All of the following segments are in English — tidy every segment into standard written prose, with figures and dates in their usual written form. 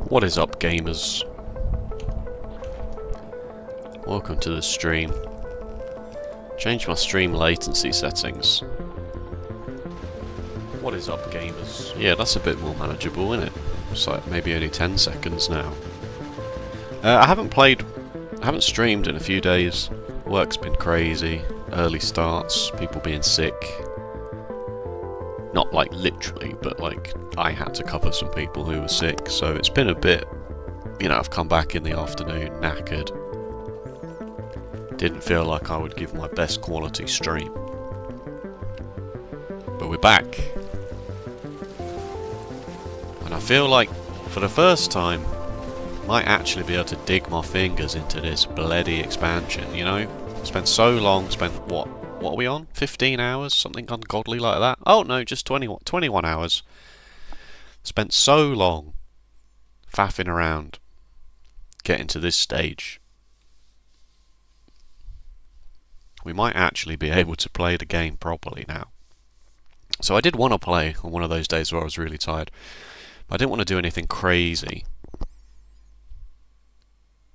What is up, gamers? Welcome to the stream. Change my stream latency settings. What is up, gamers? Yeah, that's a bit more manageable, isn't it? It's like maybe only 10 seconds now. I haven't streamed in a few days. Work's been crazy. Early starts, people being sick. Not like literally, but like I had to cover some people who were sick, so it's been a bit, you know, I've come back in the afternoon knackered. Didn't feel like I would give my best quality stream. But we're back. And I feel like, for the first time, might actually be able to dig my fingers into this bloody expansion, you know? Spent so long, what are we on? 15 hours? Something ungodly like that? Oh no, just 21 hours. Spent so long faffing around getting to this stage. We might actually be able to play the game properly now. So I did want to play on one of those days where I was really tired, but I didn't want to do anything crazy.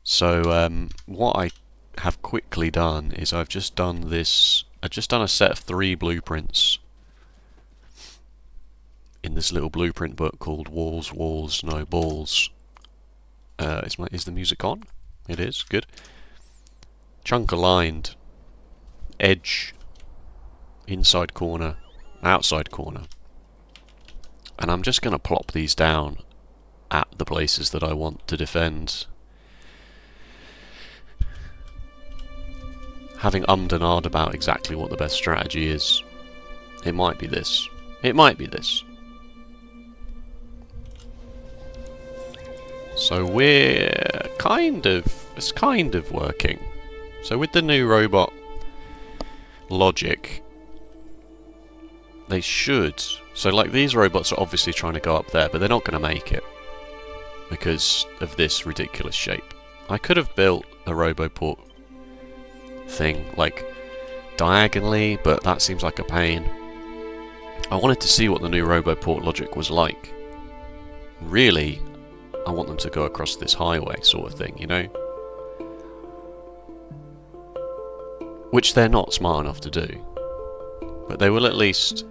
So what I have quickly done is I've just done a set of 3 blueprints in this little blueprint book called Walls, Walls, No Balls. Is the music on? It is, good. Chunk aligned, edge, inside corner, outside corner. And I'm just going to plop these down at the places that I want to defend. Having ummed and ahed about exactly what the best strategy is, it might be this. It might be this. So it's kind of working. So with the new robot logic, they should. So like these robots are obviously trying to go up there, but they're not going to make it because of this ridiculous shape. I could have built a Roboport thing like diagonally, but that seems like a pain. I wanted to see what the new Roboport logic was like. Really, I want them to go across this highway sort of thing, you know? Which they're not smart enough to do. But they will at least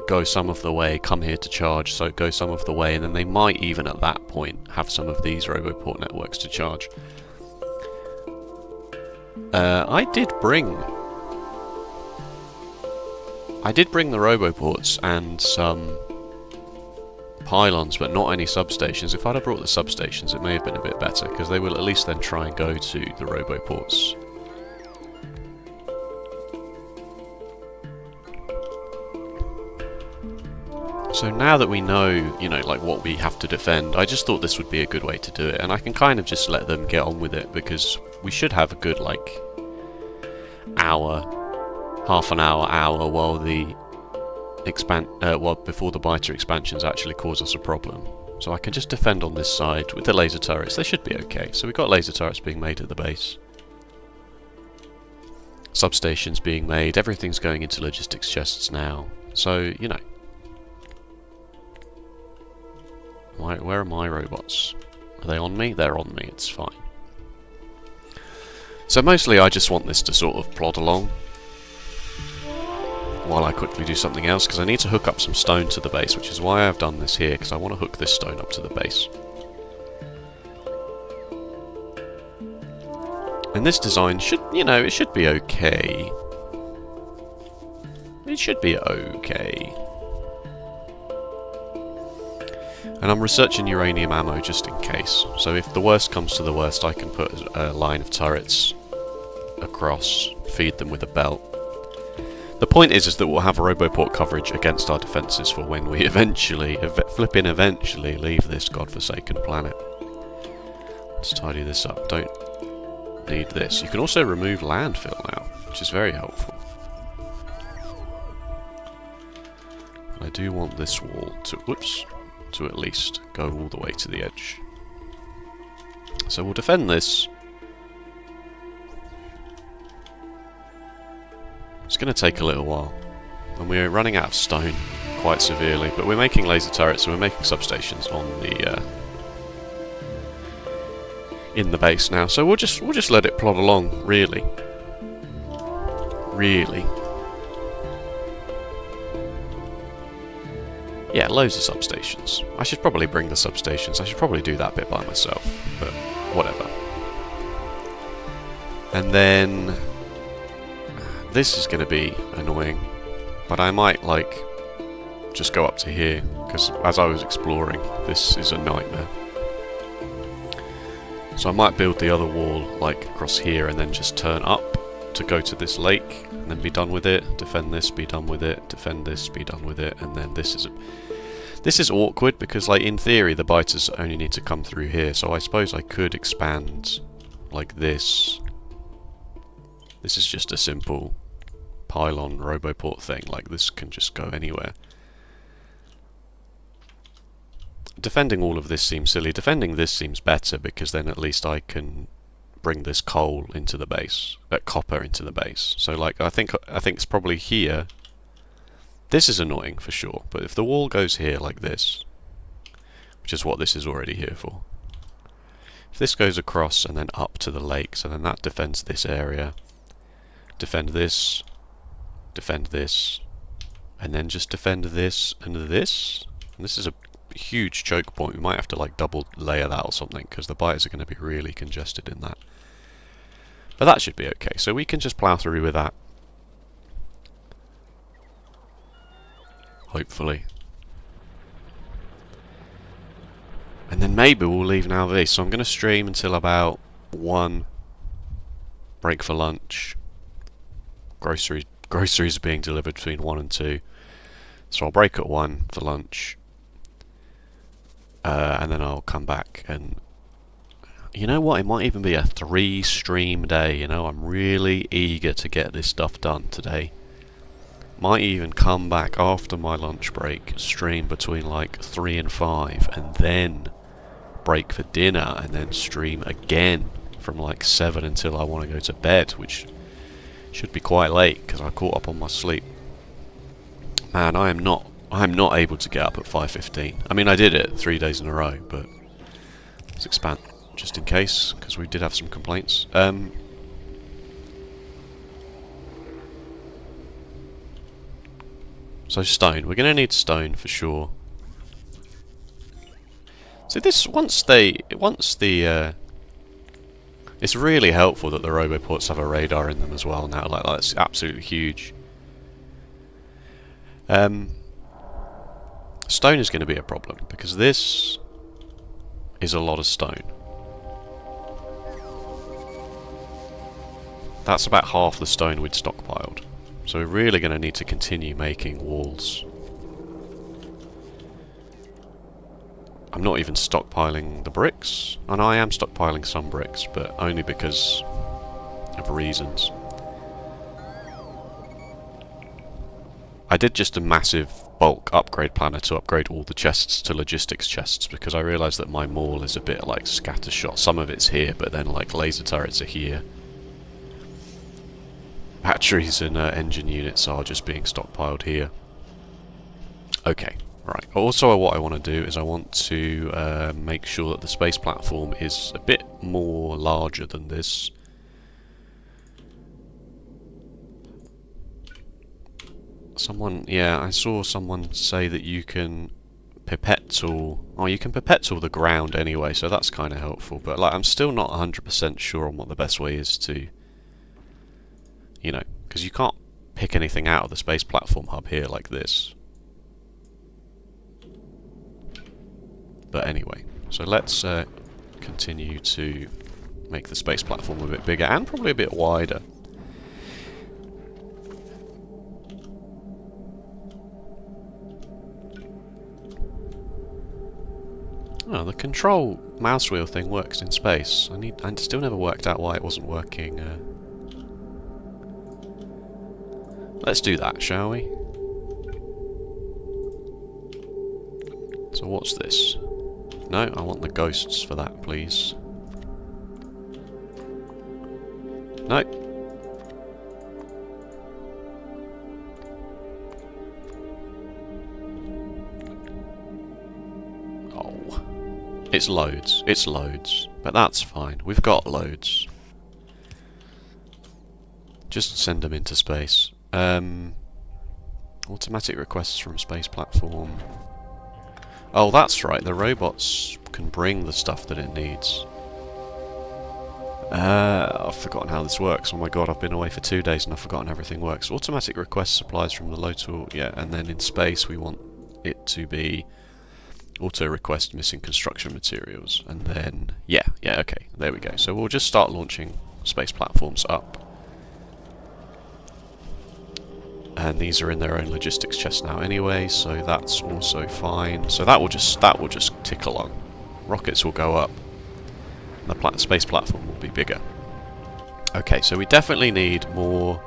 go some of the way, come here to charge, so go some of the way, and then they might even at that point have some of these Roboport networks to charge. I did bring the Roboports and some pylons, but not any substations. If I'd have brought the substations, it may have been a bit better, because they will at least then try and go to the Roboports. So now that we know, you know, like what we have to defend, I just thought this would be a good way to do it, and I can kind of just let them get on with it, because we should have a good, like, half an hour while the before the biter expansions actually cause us a problem. So I can just defend on this side with the laser turrets. They should be okay. So we've got laser turrets being made at the base, substations being made, everything's going into logistics chests now. So, you know. Where are my robots? Are they on me? They're on me, it's fine. So mostly I just want this to sort of plod along while I quickly do something else, because I need to hook up some stone to the base, which is why I've done this here, because I want to hook this stone up to the base. And this design should, you know, it should be okay. It should be okay. And I'm researching uranium ammo just in case. So if the worst comes to the worst, I can put a line of turrets across, feed them with a belt. The point is that we'll have a Roboport coverage against our defences for when we eventually leave this godforsaken planet. Let's tidy this up. Don't need this. You can also remove landfill now, which is very helpful. I do want this wall to at least go all the way to the edge. So we'll defend this. It's going to take a little while, and we're running out of stone quite severely, but we're making laser turrets and we're making substations on the in the base now. So we'll just let it plod along, really. Yeah, loads of substations. I should probably bring the substations. I should probably do that bit by myself, but whatever. And then this is going to be annoying, but I might, like, just go up to here, because as I was exploring, this is a nightmare. So I might build the other wall, like, across here, and then just turn up to go to this lake, and then be done with it, defend this, be done with it, defend this, be done with it, and then this is awkward, because, like, in theory, the biters only need to come through here, so I suppose I could expand like this. This is just a simple pylon Roboport thing, like, this can just go anywhere. Defending all of this seems silly. Defending this seems better, because then at least I can bring this coal into the base, copper into the base. So, like, I think it's probably here. This is annoying for sure, but if the wall goes here like this, which is what this is already here for, if this goes across and then up to the lake, so then that defends this area, defend this, And then just defend this and this. And this is a huge choke point. We might have to like double layer that or something, because the biters are going to be really congested in that. But that should be okay. So we can just plow through with that. Hopefully. And then maybe we'll leave Nauvis. So I'm going to stream until about 1. Break for lunch. Groceries are being delivered between 1 and 2. So I'll break at 1 for lunch. And then I'll come back and... You know what? It might even be a 3 stream day. You know, I'm really eager to get this stuff done today. Might even come back after my lunch break, stream between like 3 and 5, and then break for dinner, and then stream again from like 7 until I want to go to bed, which should be quite late because I caught up on my sleep. Man, I'm not able to get up at 5:15. I mean, I did it 3 days in a row, but let's expand just in case, because we did have some complaints. So stone. We're going to need stone for sure. So this, it's really helpful that the roboports have a radar in them as well now. Like, that's absolutely huge. Stone is going to be a problem, because this is a lot of stone. That's about half the stone we'd stockpiled. So we're really going to need to continue making walls. I'm not even stockpiling the bricks. And I am stockpiling some bricks, but only because of reasons. I did just a massive bulk upgrade planner to upgrade all the chests to logistics chests, because I realised that my mall is a bit like scattershot. Some of it's here, but then like laser turrets are here. Batteries and engine units are just being stockpiled here. Okay, right. Also, what I want to do is I want to make sure that the space platform is a bit more larger than this. Yeah, I saw someone say that you can pipette-tool. Oh, you can pipette-tool the ground anyway, so that's kind of helpful. But like, I'm still not 100% sure on what the best way is to... You know, because you can't pick anything out of the space platform hub here like this. But anyway, so let's continue to make the space platform a bit bigger and probably a bit wider. Oh, the control mouse wheel thing works in space. I still never worked out why it wasn't working. Let's do that, shall we? So what's this? No, I want the ghosts for that, please. No. Oh. It's loads. It's loads. But that's fine. We've got loads. Just send them into space. Automatic requests from space platform. Oh, that's right. The robots can bring the stuff that it needs. I've forgotten how this works. Oh my god, I've been away for 2 days and I've forgotten how everything works. Automatic request supplies from the local... Yeah, and then in space we want it to be auto-request missing construction materials. And then... Yeah, okay. There we go. So we'll just start launching space platforms up. And these are in their own logistics chest now anyway, so that's also fine. So that will just tick along. Rockets will go up. And the space platform will be bigger. Okay, so we definitely need more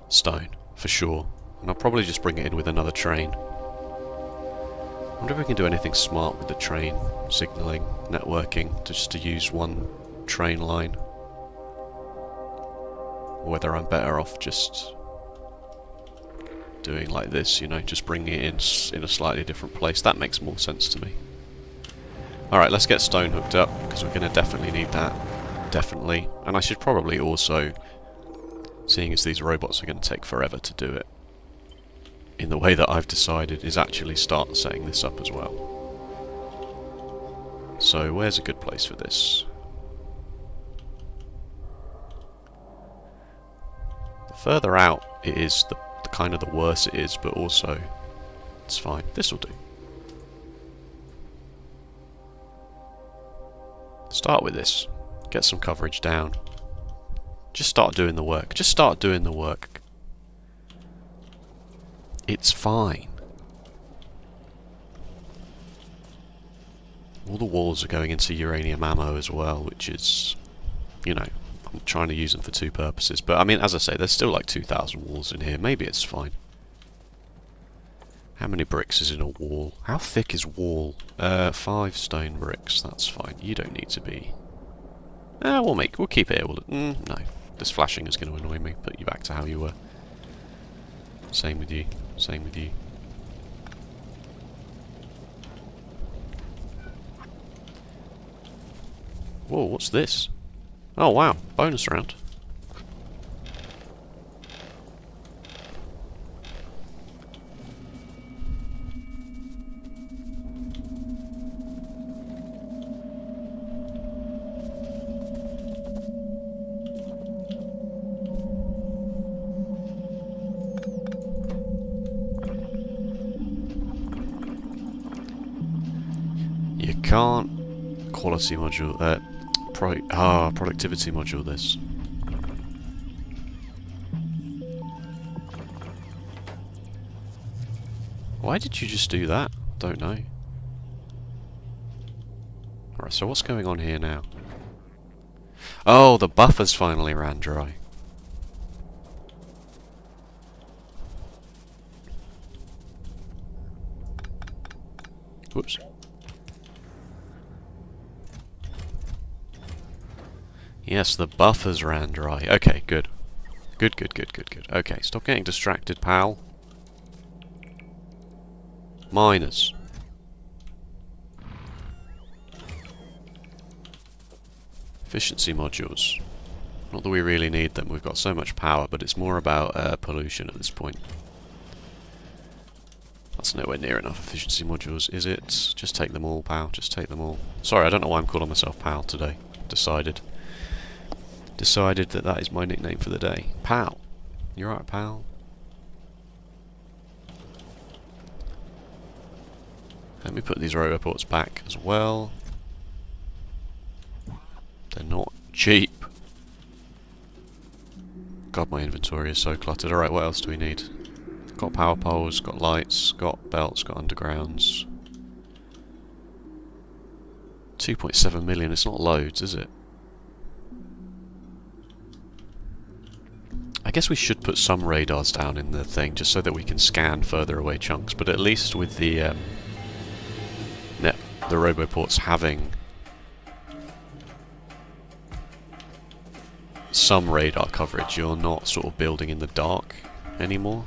stone, for sure. And I'll probably just bring it in with another train. I wonder if we can do anything smart with the train signalling, networking, just to use one train line. Whether I'm better off just doing like this, you know, just bringing it in a slightly different place. That makes more sense to me. Alright, let's get stone hooked up, because we're going to definitely need that. Definitely. And I should probably also seeing as these robots are going to take forever to do it, in the way that I've decided, is actually start setting this up as well. So where's a good place for this? The further out it is, the kind of the worse it is, but also it's fine. This will do. Start with this. Get some coverage down. Just start doing the work. Just start doing the work. It's fine. All the walls are going into uranium ammo as well, which is, you know, I'm trying to use them for two purposes. But I mean, as I say, there's still like 2,000 walls in here. Maybe it's fine. How many bricks is in a wall? How thick is wall? 5 stone bricks. That's fine. You don't need to be. We'll keep it. No, this flashing is going to annoy me. Put you back to how you were. Same with you. Same with you. Whoa, what's this? Oh wow, bonus round. You can't quality module, productivity module this. Why did you just do that? Don't know. Alright, so what's going on here now? Oh, the buffers finally ran dry. Whoops. Yes, the buffers ran dry. Okay, good. Good. Okay, stop getting distracted, pal. Miners. Efficiency modules. Not that we really need them, we've got so much power, but it's more about pollution at this point. That's nowhere near enough efficiency modules, is it? Just take them all, pal. Just take them all. Sorry, I don't know why I'm calling myself pal today. Decided that that is my nickname for the day. Pal. You right, pal? Let me put these roboports back as well. They're not cheap. God, my inventory is so cluttered. Alright, what else do we need? Got power poles, got lights, got belts, got undergrounds. 2.7 million, it's not loads, is it? I guess we should put some radars down in the thing, just so that we can scan further away chunks, but at least with the roboports having some radar coverage, you're not sort of building in the dark anymore.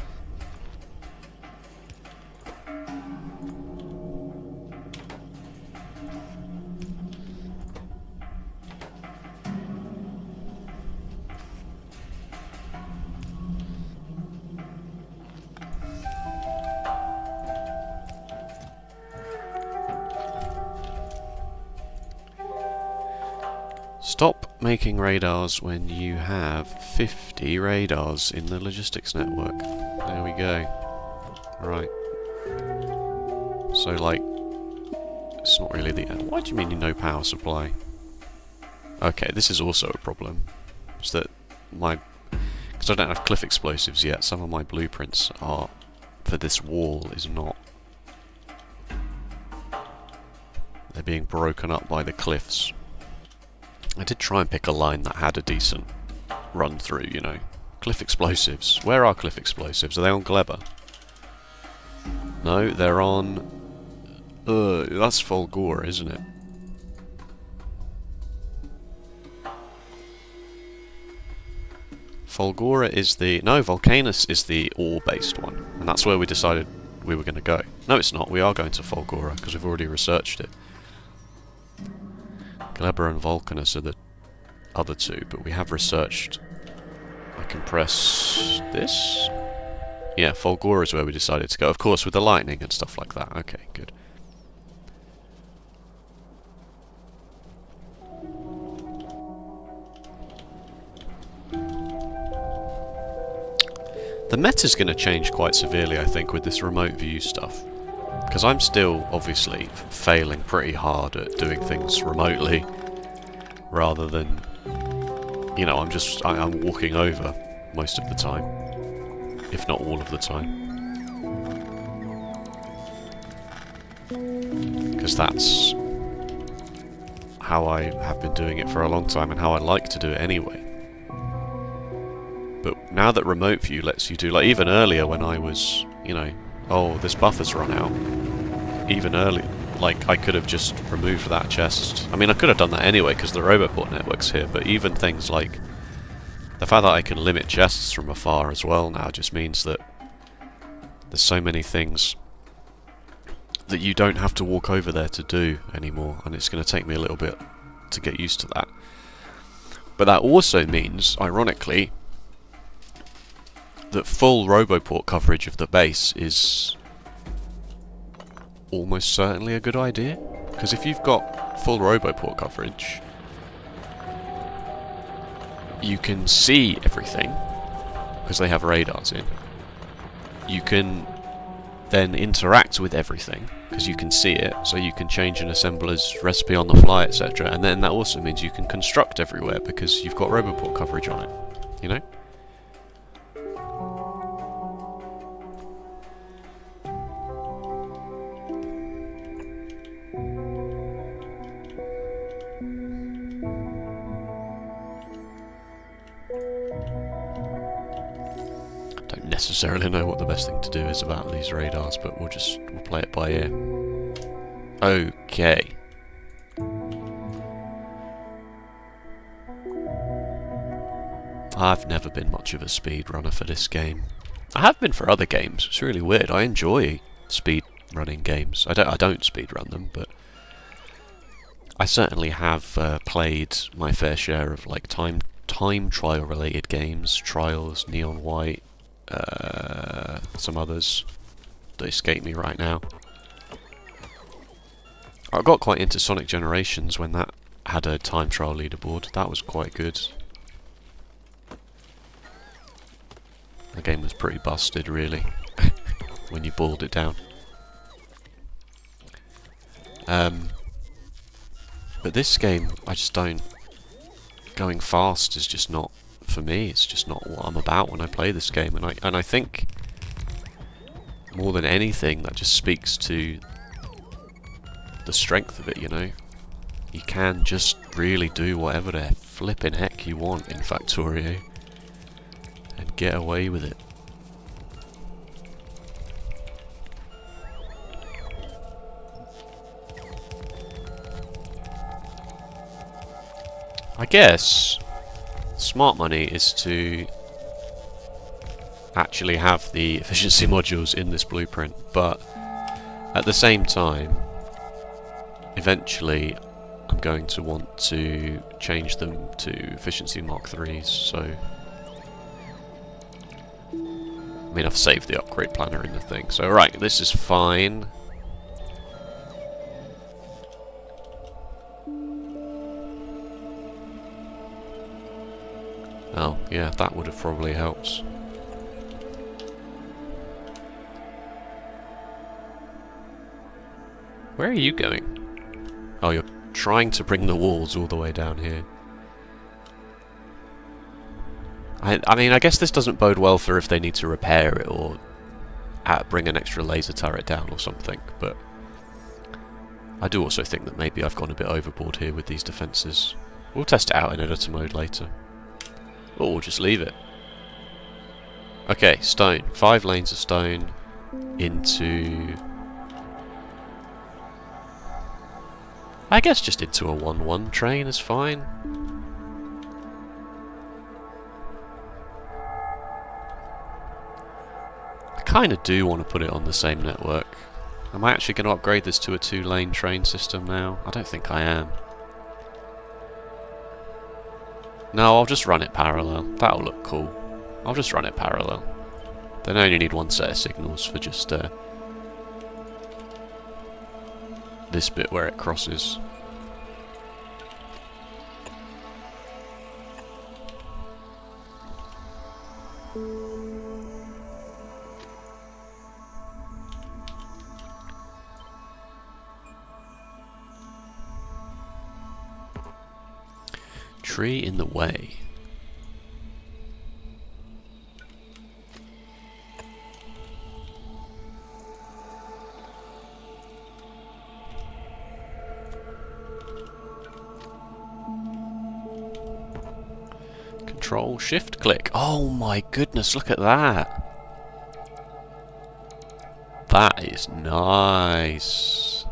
Stop making radars when you have 50 radars in the logistics network. There we go. Right. So, like, it's not really the... Why do you mean no power supply? Okay, this is also a problem. It's that because I don't have cliff explosives yet, some of my blueprints are... for this wall is not... They're being broken up by the cliffs. I did try and pick a line that had a decent run through, you know. Cliff explosives. Where are cliff explosives? Are they on Gleba? No, they're on... that's Fulgora, isn't it? Fulgora is the... No, Volcanus is the ore-based one. And that's where we decided we were going to go. No, it's not. We are going to Fulgora, because we've already researched it. Gleba and Volcanus are the other two, but we have researched I can press this. Yeah, Folgora is where we decided to go. Of course, with the lightning and stuff like that. Okay, good. The meta's going to change quite severely, I think, with this remote view stuff. Because I'm still, obviously, failing pretty hard at doing things remotely. Rather than, you know, I'm walking over most of the time. If not all of the time. Because that's how I have been doing it for a long time and how I like to do it anyway. But now that remote view lets you do, like even earlier when I was, you know, oh, this buffer's run out. Even earlier, like I could have just removed that chest. I mean, I could have done that anyway because the Roboport network's here, but even things like the fact that I can limit chests from afar as well now just means that there's so many things that you don't have to walk over there to do anymore, and it's going to take me a little bit to get used to that. But that also means, ironically, that full Roboport coverage of the base is almost certainly a good idea. Because if you've got full Roboport coverage, you can see everything, because they have radars in. You can then interact with everything, because you can see it, so you can change an assembler's recipe on the fly, etc. And then that also means you can construct everywhere, because you've got Roboport coverage on it, you know? Necessarily know what the best thing to do is about these radars, but we'll play it by ear. Okay. I've never been much of a speedrunner for this game. I have been for other games. It's really weird. I enjoy speed running games. I don't speedrun them, but I certainly have played my fair share of like time trial related games, Trials, Neon White. Some others that escape me right now. I got quite into Sonic Generations when that had a time trial leaderboard. That was quite good. The game was pretty busted, really, when you boiled it down. But this game, I just don't... Going fast is just not... For me, it's just not what I'm about when I play this game, and I think more than anything that just speaks to the strength of it, you know. You can just really do whatever the flipping heck you want in Factorio and get away with it. I guess smart money is to actually have the efficiency modules in this blueprint, but at the same time, eventually I'm going to want to change them to efficiency Mark 3s, so... I mean, I've saved the upgrade planner in the thing, so right, this is fine. Oh, yeah, that would have probably helped. Where are you going? Oh, you're trying to bring the walls all the way down here. I mean, I guess this doesn't bode well for if they need to repair it or bring an extra laser turret down or something, but I do also think that maybe I've gone a bit overboard here with these defences. We'll test it out in editor mode later. Or we'll just leave it. Okay, stone. 5 lanes of stone into... I guess just into a 1-1 train is fine. I kind of do want to put it on the same network. Am I actually going to upgrade this to a 2-lane train system now? I don't think I am. No, I'll just run it parallel. That'll look cool. I'll just run it parallel. Then I only need one set of signals for just this bit where it crosses. Tree in the way. Control Shift click. Oh my goodness, look at that. That is nice.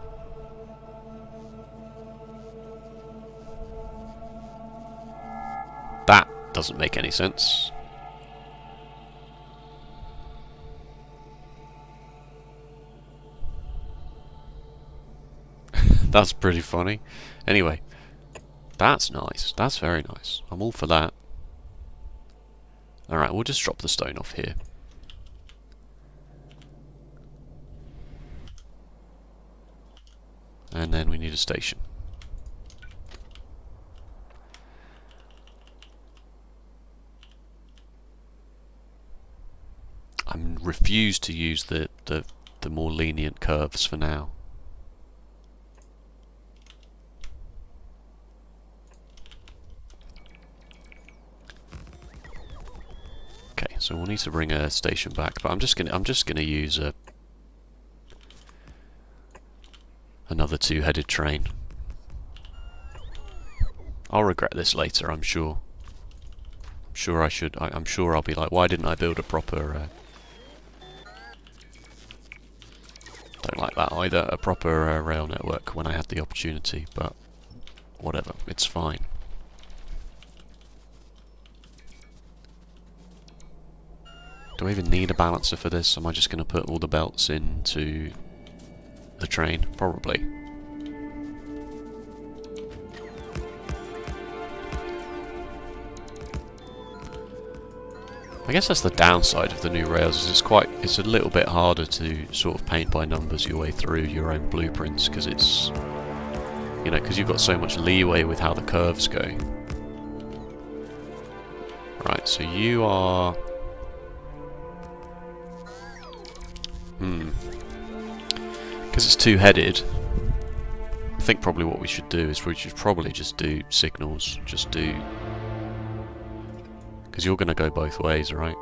That doesn't make any sense. That's pretty funny. Anyway, that's nice. That's very nice. I'm all for that. Alright, we'll just drop the stone off here. And then we need a station. I refuse to use the more lenient curves for now. Okay, so we'll need to bring a station back, but I'm just gonna use another two-headed train. I'll regret this later, I'm sure. I'm sure I should. I'm sure I'll be like, why didn't I build a proper? Don't like that either. A proper rail network when I had the opportunity, but whatever, it's fine. Do I even need a balancer for this? Am I just going to put all the belts into the train? Probably. I guess that's the downside of the new rails, is it's a little bit harder to sort of paint by numbers your way through your own blueprints, because it's, you know, because you've got so much leeway with how the curves go. Right, so you are... Because it's two-headed, I think probably what we should do is we should probably just do signals, because you're going to go both ways, right?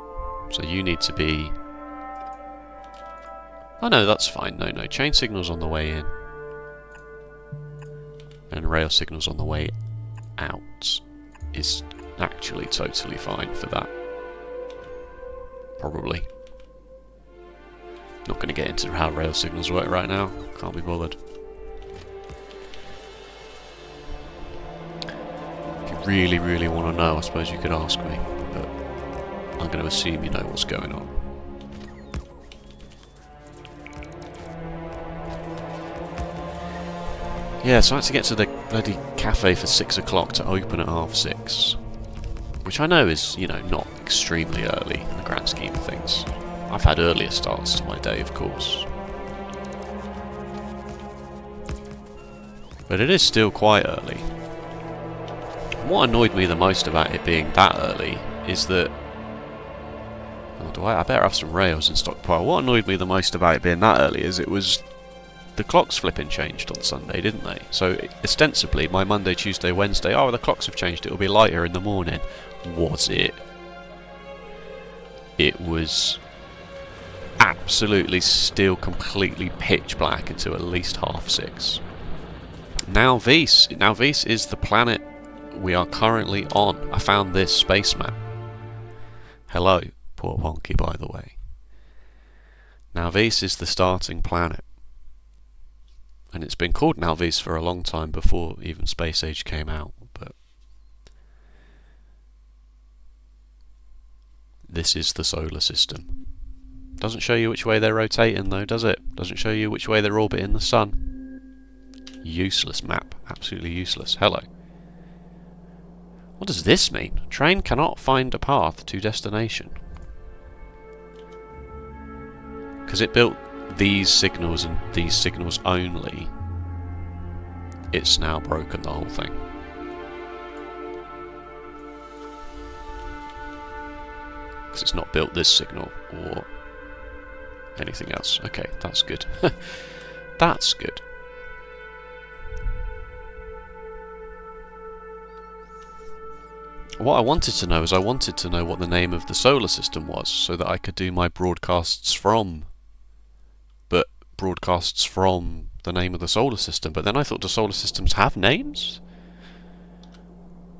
So you need to be... Oh no, that's fine. No, chain signals on the way in. And rail signals on the way out is actually totally fine for that. Probably. Not going to get into how rail signals work right now. Can't be bothered. If you really, really want to know, I suppose you could ask me. But I'm going to assume you know what's going on. Yeah, so I had to get to the bloody cafe for 6 o'clock to open at 6:30. Which I know is, you know, not extremely early in the grand scheme of things. I've had earlier starts to my day, of course. But it is still quite early. And what annoyed me the most about it being that early is that... Oh, I better have some rails in stockpile. What annoyed me the most about it being that early is it was... The clocks flipping changed on Sunday, didn't they? So, ostensibly, my Monday, Tuesday, Wednesday, oh, the clocks have changed, it'll be lighter in the morning. Was it? It was... absolutely still completely pitch black until at least 6:30. Nauvis is the planet we are currently on. I found this space map. Hello, poor Wonky, by the way. Nauvis is the starting planet. And it's been called Nauvis for a long time before even Space Age came out, but this is the solar system. Doesn't show you which way they're rotating though, does it? Doesn't show you which way they're orbiting the sun. Useless map. Absolutely useless. Hello. What does this mean? Train cannot find a path to destination. Because it built these signals and these signals only, it's now broken the whole thing. Because it's not built this signal or anything else. Okay, that's good. That's good. What I wanted to know is I wanted to know what the name of the solar system was so that I could do my broadcasts from, but broadcasts from the name of the solar system. But then I thought, do solar systems have names?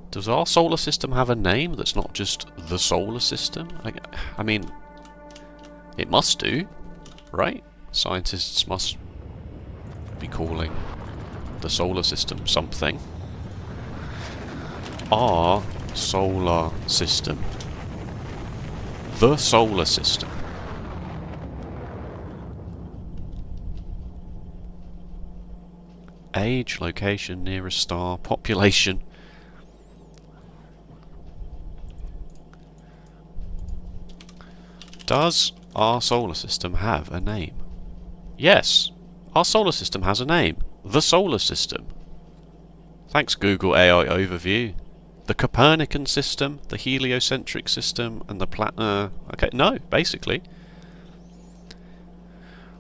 Does our solar system have a name that's not just the solar system? I mean, it must do, right? Scientists must be calling the solar system something. Our solar system. The solar system. Age, location, nearest star, population. Does our solar system have a name? Yes, our solar system has a name. The solar system. Thanks, Google AI Overview. The Copernican system, the heliocentric system, and the okay, no, basically.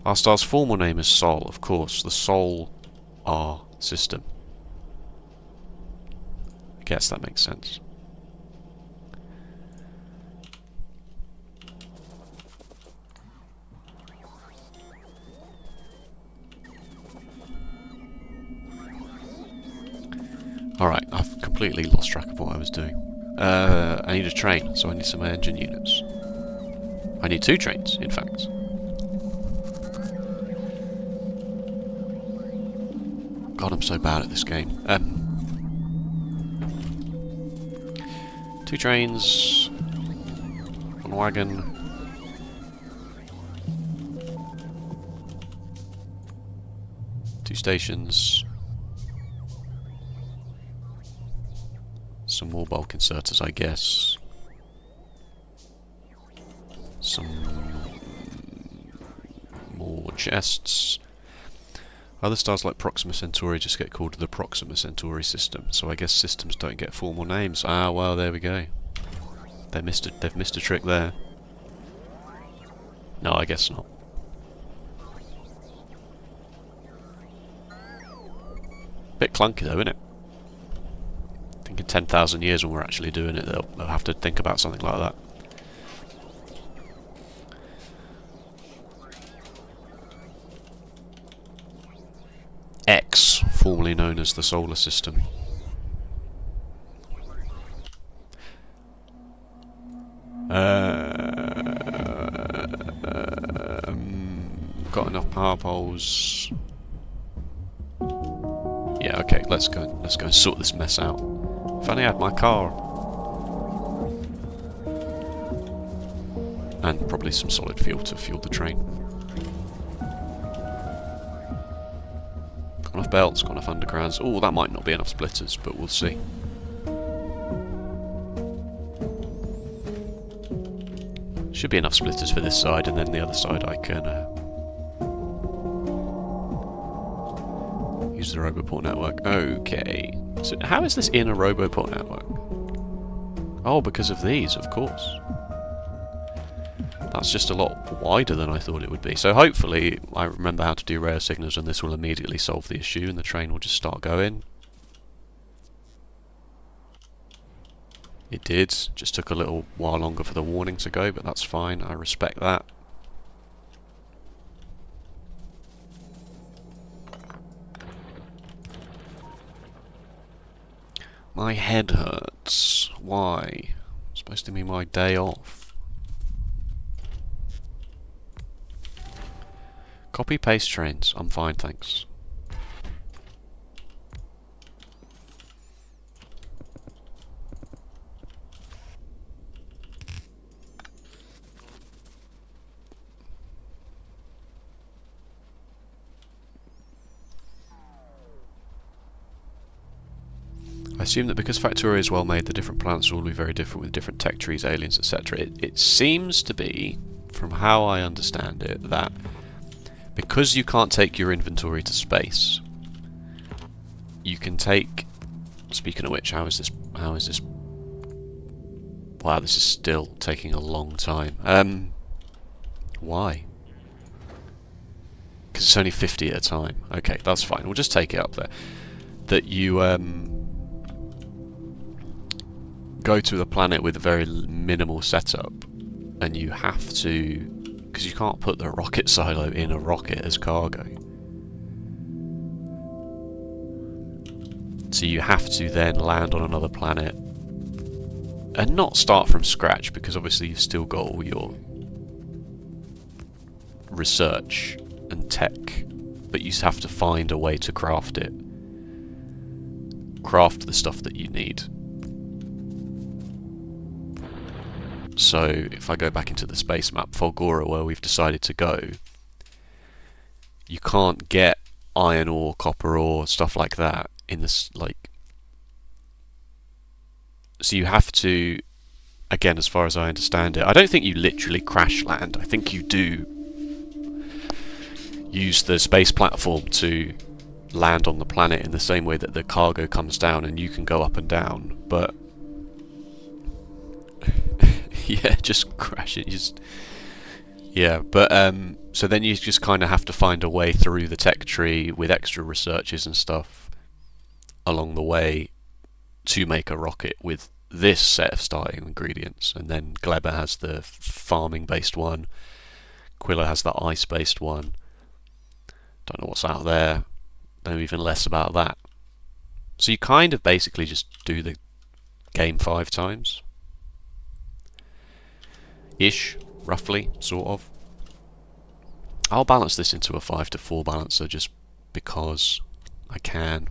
Our star's formal name is Sol, of course. The Sol R system. I guess that makes sense. Alright, I've completely lost track of what I was doing. I need a train, so I need some engine units. I need 2 trains, in fact. God, I'm so bad at this game. 2 trains, 1 wagon. Two stations. Some more bulk inserters, I guess. Some more chests. Other stars like Proxima Centauri just get called the Proxima Centauri system, so I guess systems don't get formal names. Ah, well, there we go. They've missed a trick there. No, I guess not. Bit clunky though, isn't it? I think in 10,000 years when we're actually doing it, they'll have to think about something like that. X, formerly known as the solar system. Got enough power poles. Yeah, okay, let's go and sort this mess out. If only I had my car. And probably some solid fuel to fuel the train. Got enough belts, got enough undergrounds. Oh, that might not be enough splitters, but we'll see. Should be enough splitters for this side, and then the other side I can use the Roboport network. Okay. So how is this in a Roboport network? Oh, because of these, of course. That's just a lot wider than I thought it would be. So hopefully I remember how to do rail signals and this will immediately solve the issue and the train will just start going. It did. Just took a little while longer for the warning to go, but that's fine. I respect that. My head hurts. Why? It's supposed to be my day off. Copy paste trains. I'm fine, thanks. I assume that because Factorio is well made, the different planets will be very different with different tech trees, aliens, etc. It seems to be, from how I understand it, that because you can't take your inventory to space, you can take... Speaking of which, how is this... Wow, this is still taking a long time. Why? Because it's only 50 at a time. Okay, that's fine. We'll just take it up there. That you, go to the planet with a very minimal setup, and you have to... Because you can't put the rocket silo in a rocket as cargo. So you have to then land on another planet and not start from scratch, because obviously you've still got all your research and tech, but you have to find a way to craft it. Craft the stuff that you need. So if I go back into the space map, Fulgora, where we've decided to go, you can't get iron ore, copper ore, stuff like that in this, like... So you have to, again, as far as I understand it, I don't think you literally crash land. I think you do use the space platform to land on the planet in the same way that the cargo comes down and you can go up and down, but... yeah, just crash it, just... Yeah, but, so then you just kind of have to find a way through the tech tree with extra researches and stuff along the way to make a rocket with this set of starting ingredients. And then Gleba has the farming-based one, Quilla has the ice-based one. Don't know what's out there, know even less about that. So you kind of basically just do the game 5 times. Ish, roughly, sort of. I'll balance this into a 5-4 balancer just because I can.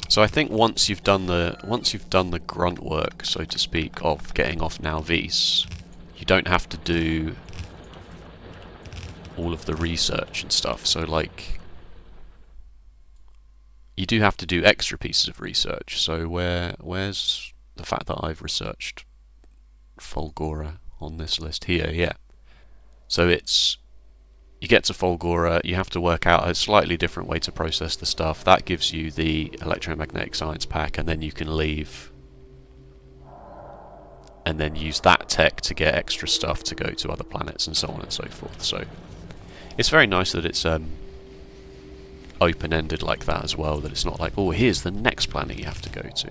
So I think once you've done the grunt work, so to speak, of getting off Nauvis, you don't have to do all of the research and stuff. So like, you do have to do extra pieces of research. So where's the fact that I've researched Fulgora on this list here? Yeah. So it's, you get to Fulgora, you have to work out a slightly different way to process the stuff. That gives you the electromagnetic science pack, and then you can leave and then use that tech to get extra stuff to go to other planets and so on and so forth. So it's very nice that it's open-ended like that as well, that it's not like, oh, here's the next planet you have to go to.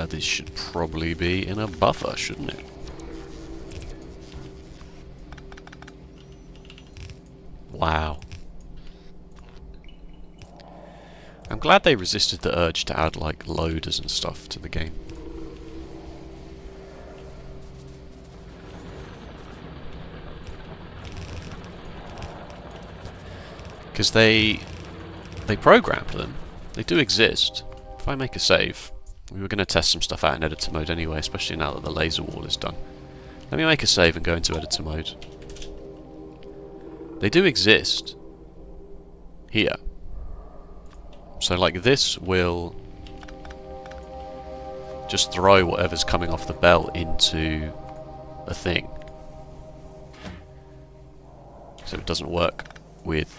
This should probably be in a buffer, shouldn't it? Wow. I'm glad they resisted the urge to add, like, loaders and stuff to the game. Because they programmed them. They do exist. If I make a save... We were going to test some stuff out in editor mode anyway, especially now that the laser wall is done. Let me make a save and go into editor mode. They do exist. Here. So like this will just throw whatever's coming off the belt into a thing. So it doesn't work with...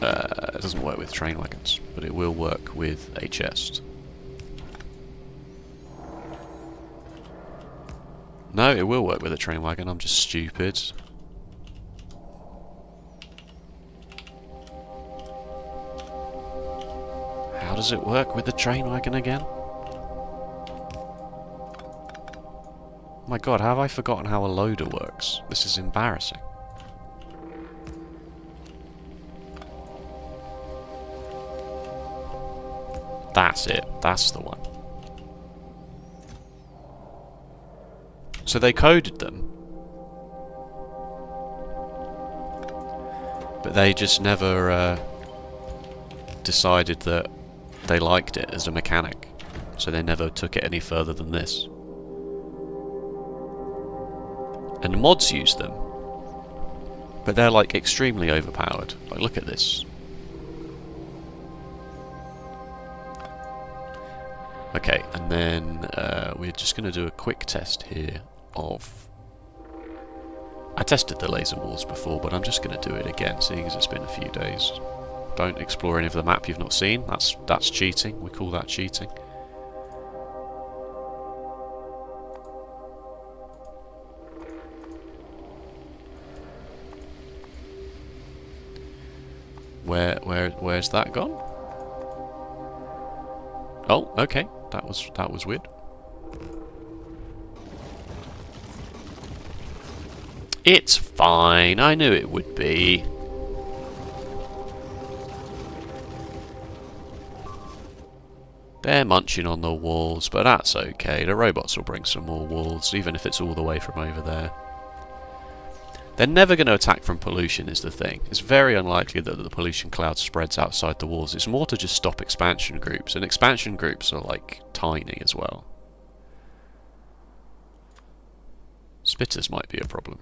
it doesn't work with train wagons, but it will work with a chest. No, it will work with a train wagon, I'm just stupid. How does it work with the train wagon again? Oh my god, have I forgotten how a loader works? This is embarrassing. That's it. That's the one. So they coded them. But they just never decided that they liked it as a mechanic, so they never took it any further than this. And mods use them, but they're like extremely overpowered. Like, look at this. Okay, and then we're just going to do a quick test here of... I tested the laser walls before, but I'm just going to do it again, seeing as it's been a few days. Don't explore any of the map you've not seen. That's cheating. We call that cheating. Where's that gone? Oh, okay. That was weird. It's fine. I knew it would be. They're munching on the walls, but that's okay. The robots will bring some more walls, even if it's all the way from over there. They're never going to attack from pollution, is the thing. It's very unlikely that the pollution cloud spreads outside the walls. It's more to just stop expansion groups, and expansion groups are, like, tiny as well. Spitters might be a problem.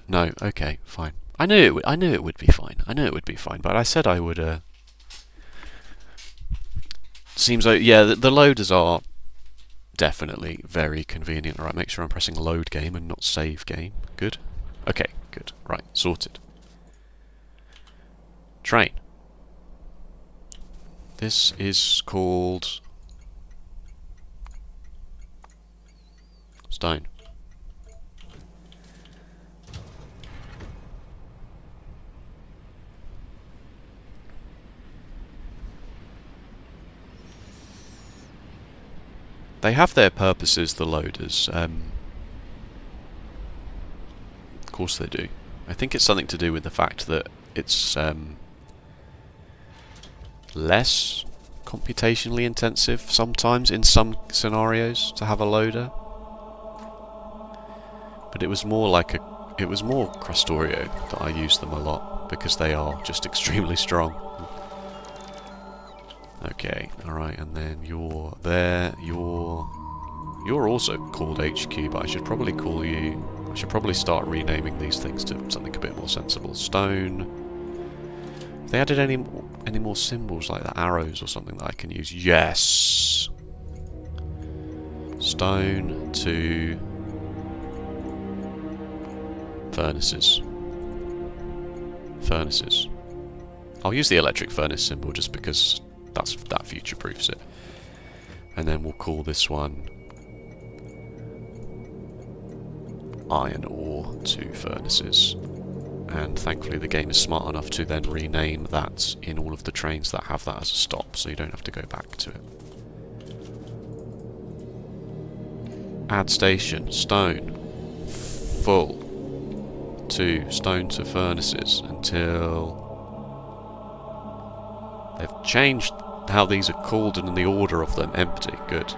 No, okay, fine. I knew it would be fine. I knew it would be fine, but I said I would, Seems like, yeah, the loaders are definitely very convenient. Alright, make sure I'm pressing load game and not save game. Good. Okay, good. Right, sorted. Train. This is called... Stone. They have their purposes, the loaders. Of course they do. I think it's something to do with the fact that it's less computationally intensive sometimes in some scenarios to have a loader. But it was more like it was more Crustorio that I used them a lot because they are just extremely strong. Okay, alright, and then you're there, you're also called HQ, but I should probably call you... I should probably start renaming these things to something a bit more sensible. Stone... Have they added any more symbols like the arrows or something that I can use? Yes! Stone to... Furnaces. Furnaces. I'll use the electric furnace symbol just because... that future-proofs it. And then we'll call this one iron ore to furnaces. And thankfully the game is smart enough to then rename that in all of the trains that have that as a stop, so you don't have to go back to it. Add station, stone, full, to stone to furnaces until... They've changed how these are called and the order of them. Empty. Good.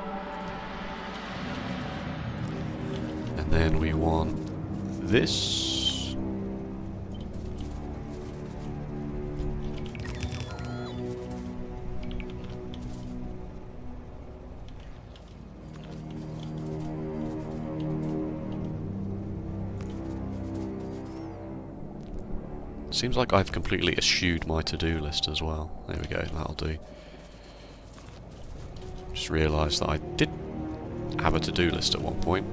And then we want this. Seems like I've completely eschewed my to-do list as well. There we go, that'll do. Just realised that I did have a to-do list at one point.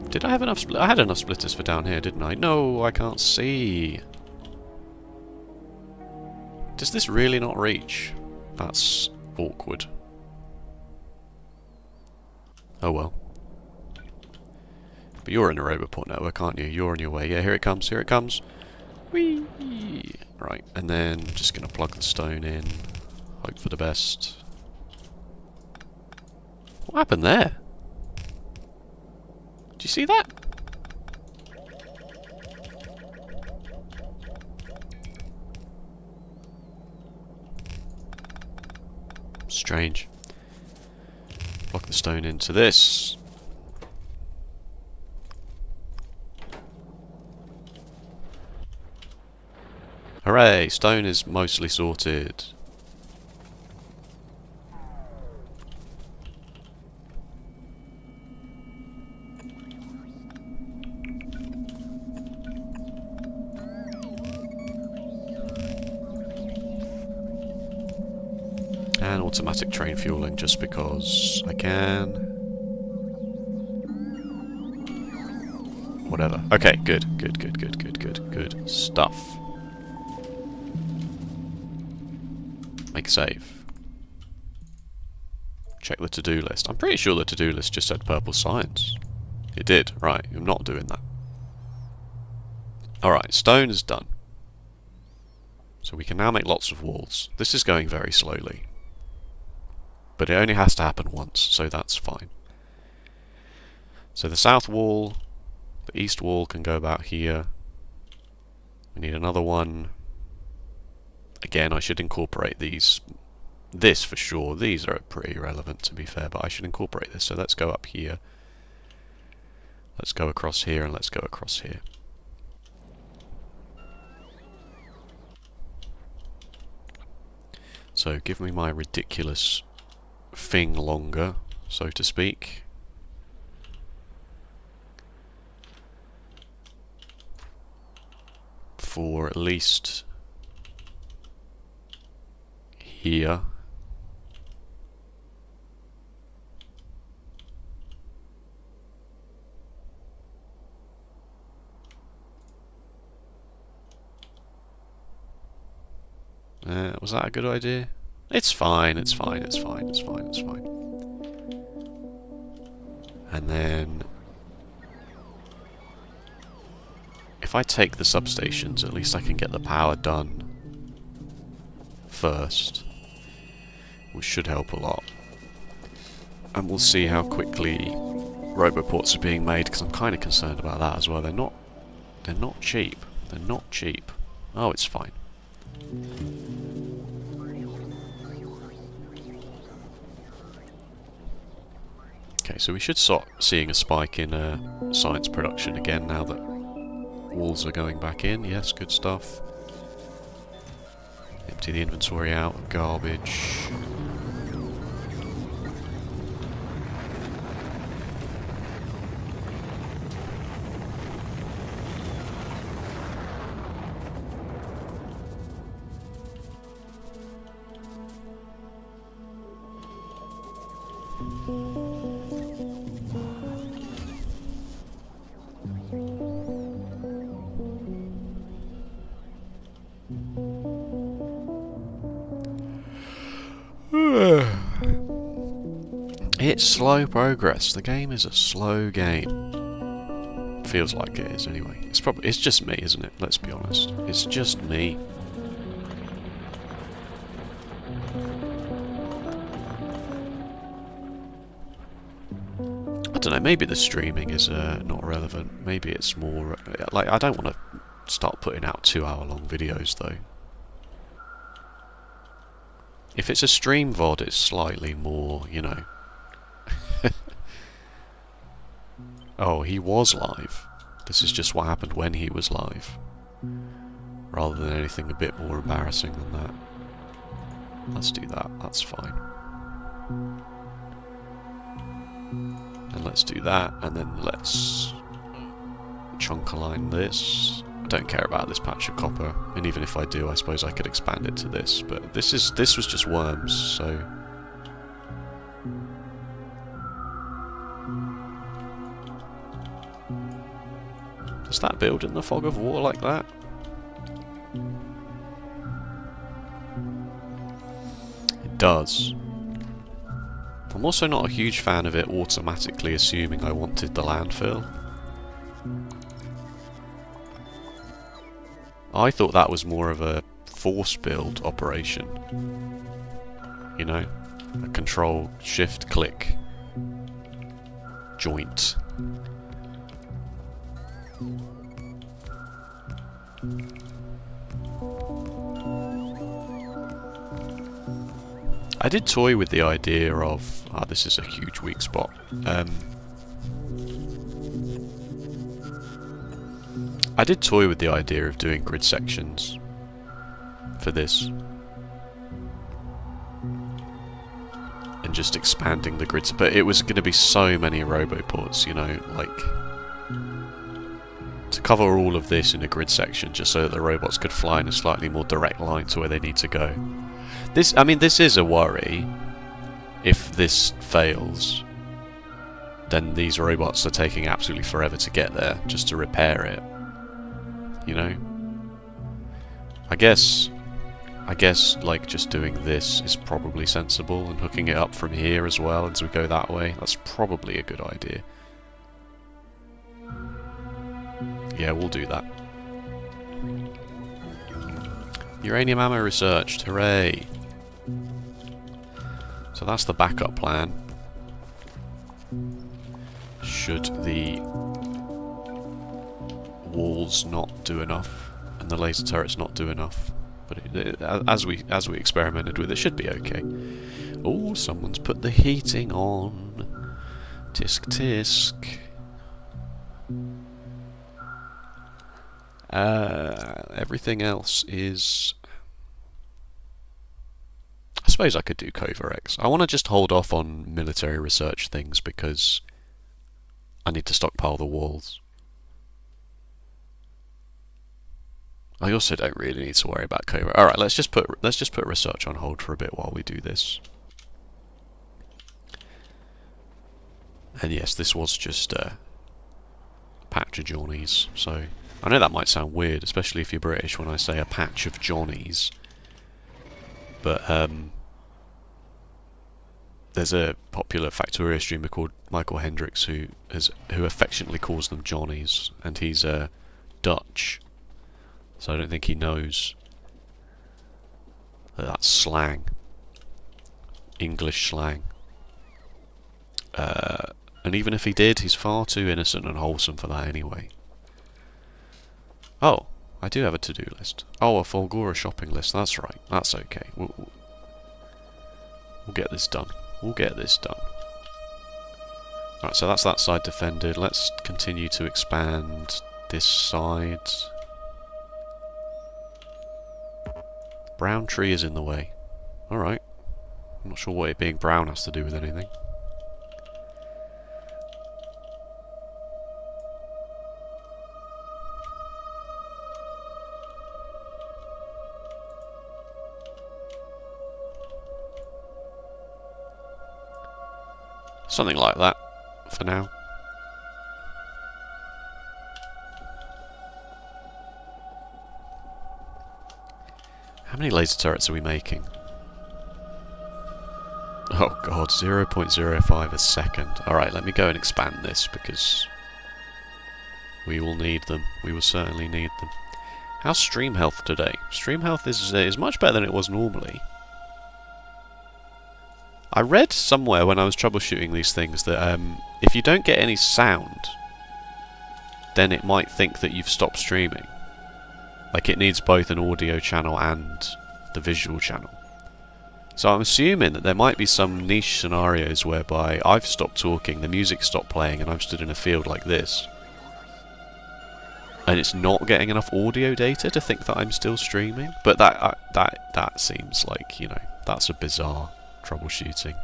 Did I have enough I had enough splitters for down here, didn't I? No, I can't see. Does this really not reach? That's awkward. Oh well. But you're in a Roboport network, aren't you? You're on your way. Yeah, here it comes, here it comes. Whee! Right, and then just gonna plug the stone in. Hope for the best. What happened there? Do you see that? strange. Block the stone into this. Hooray! Stone is mostly sorted. And automatic train fueling just because I can. Whatever. Okay, good stuff. Make save. Check the to-do list. I'm pretty sure the to-do list just said purple science. It did. Right, I'm not doing that. Alright, stone is done. So we can now make lots of walls. This is going very slowly. But it only has to happen once, so that's fine. So the south wall, the east wall can go about here. We need another one. Again, I should incorporate these. This for sure. These are pretty irrelevant to be fair, but I should incorporate this. So let's go up here. Let's go across here, and let's go across here. So give me my ridiculous thing longer, so to speak. For at least here. Was that a good idea? It's fine, it's fine, it's fine, it's fine, it's fine. And then if I take the substations, at least I can get the power done first, which should help a lot. And we'll see how quickly roboports are being made, because I'm kind of concerned about that as well. They're not cheap. They're not cheap. Oh, it's fine. Okay, so we should start seeing a spike in science production again now that walls are going back in. Yes, good stuff. Empty the inventory out of garbage. It's slow progress. The game is a slow game. Feels like it is anyway. It's just me, isn't it? Let's be honest. It's just me. I don't know, maybe the streaming is not relevant. Maybe it's more like, I don't want to start putting out 2-hour-long videos though. If it's a stream VOD, it's slightly more, you know. Oh, he was live. This is just what happened when he was live. Rather than anything a bit more embarrassing than that. Let's do that, that's fine. And let's do that, and then let's chunk align this. I don't care about this patch of copper, and even if I do, I suppose I could expand it to this, but this was just worms, so... Does that build in the fog of war like that? It does. I'm also not a huge fan of it automatically assuming I wanted the landfill. I thought that was more of a force build operation. You know? A control, shift, click joint. I did toy with the idea of... Ah, this is a huge weak spot. I did toy with the idea of doing grid sections for this. And just expanding the grids. But it was going to be so many roboports, you know, like... To cover all of this in a grid section just so that the robots could fly in a slightly more direct line to where they need to go. This, I mean, this is a worry. If this fails, then these robots are taking absolutely forever to get there just to repair it. You know? I guess like just doing this is probably sensible, and hooking it up from here as well as we go that way. That's probably a good idea. Yeah, we'll do that. Uranium ammo researched, hooray! So that's the backup plan. Should the walls not do enough, and the laser turrets not do enough. But as we experimented with, it should be okay. Oh, someone's put the heating on. Tisk tisk. Everything else is... I suppose I could do Covarex. I want to just hold off on military research things because I need to stockpile the walls. I also don't really need to worry about Covarex. All right, let's just put research on hold for a bit while we do this. And yes, this was just a patch of Johnnies, so I know that might sound weird, especially if you're British, when I say a patch of Johnnies. But there's a popular Factorio streamer called Michael Hendricks who affectionately calls them Johnnies, and he's Dutch, so I don't think he knows that that's slang, English slang. And even if he did, he's far too innocent and wholesome for that anyway. Oh, I do have a to-do list. Oh, a Folgora shopping list. That's right. That's okay. We'll get this done. We'll get this done. Right, so that's that side defended. Let's continue to expand this side. Brown tree is in the way. Alright. I'm not sure what it being brown has to do with anything. Something like that, for now. How many laser turrets are we making? Oh god, 0.05 a second. Alright, let me go and expand this, because we will need them. We will certainly need them. How's stream health today? Stream health is much better than it was normally. I read somewhere when I was troubleshooting these things that if you don't get any sound, then it might think that you've stopped streaming. Like it needs both an audio channel and the visual channel. So I'm assuming that there might be some niche scenarios whereby I've stopped talking, the music stopped playing, and I'm stood in a field like this. And it's not getting enough audio data to think that I'm still streaming. But that seems like, you know, that's a bizarre troubleshooting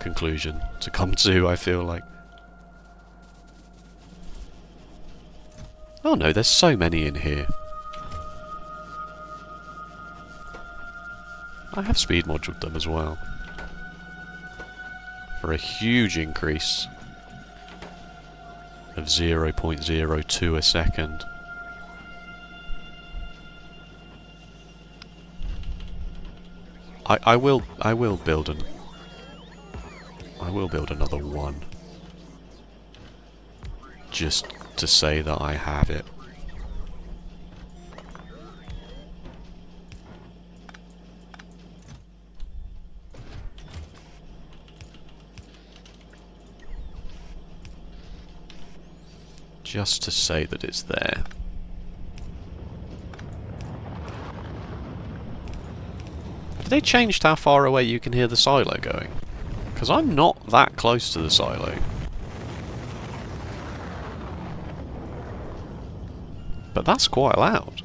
conclusion to come to, I feel like. Oh no, there's so many in here. I have speed moduled them as well. For a huge increase of 0.02 a second. I will build another one. Just to say that I have it. Just to say that it's there. Have they changed how far away you can hear the silo going? Because I'm not that close to the silo. But that's quite loud.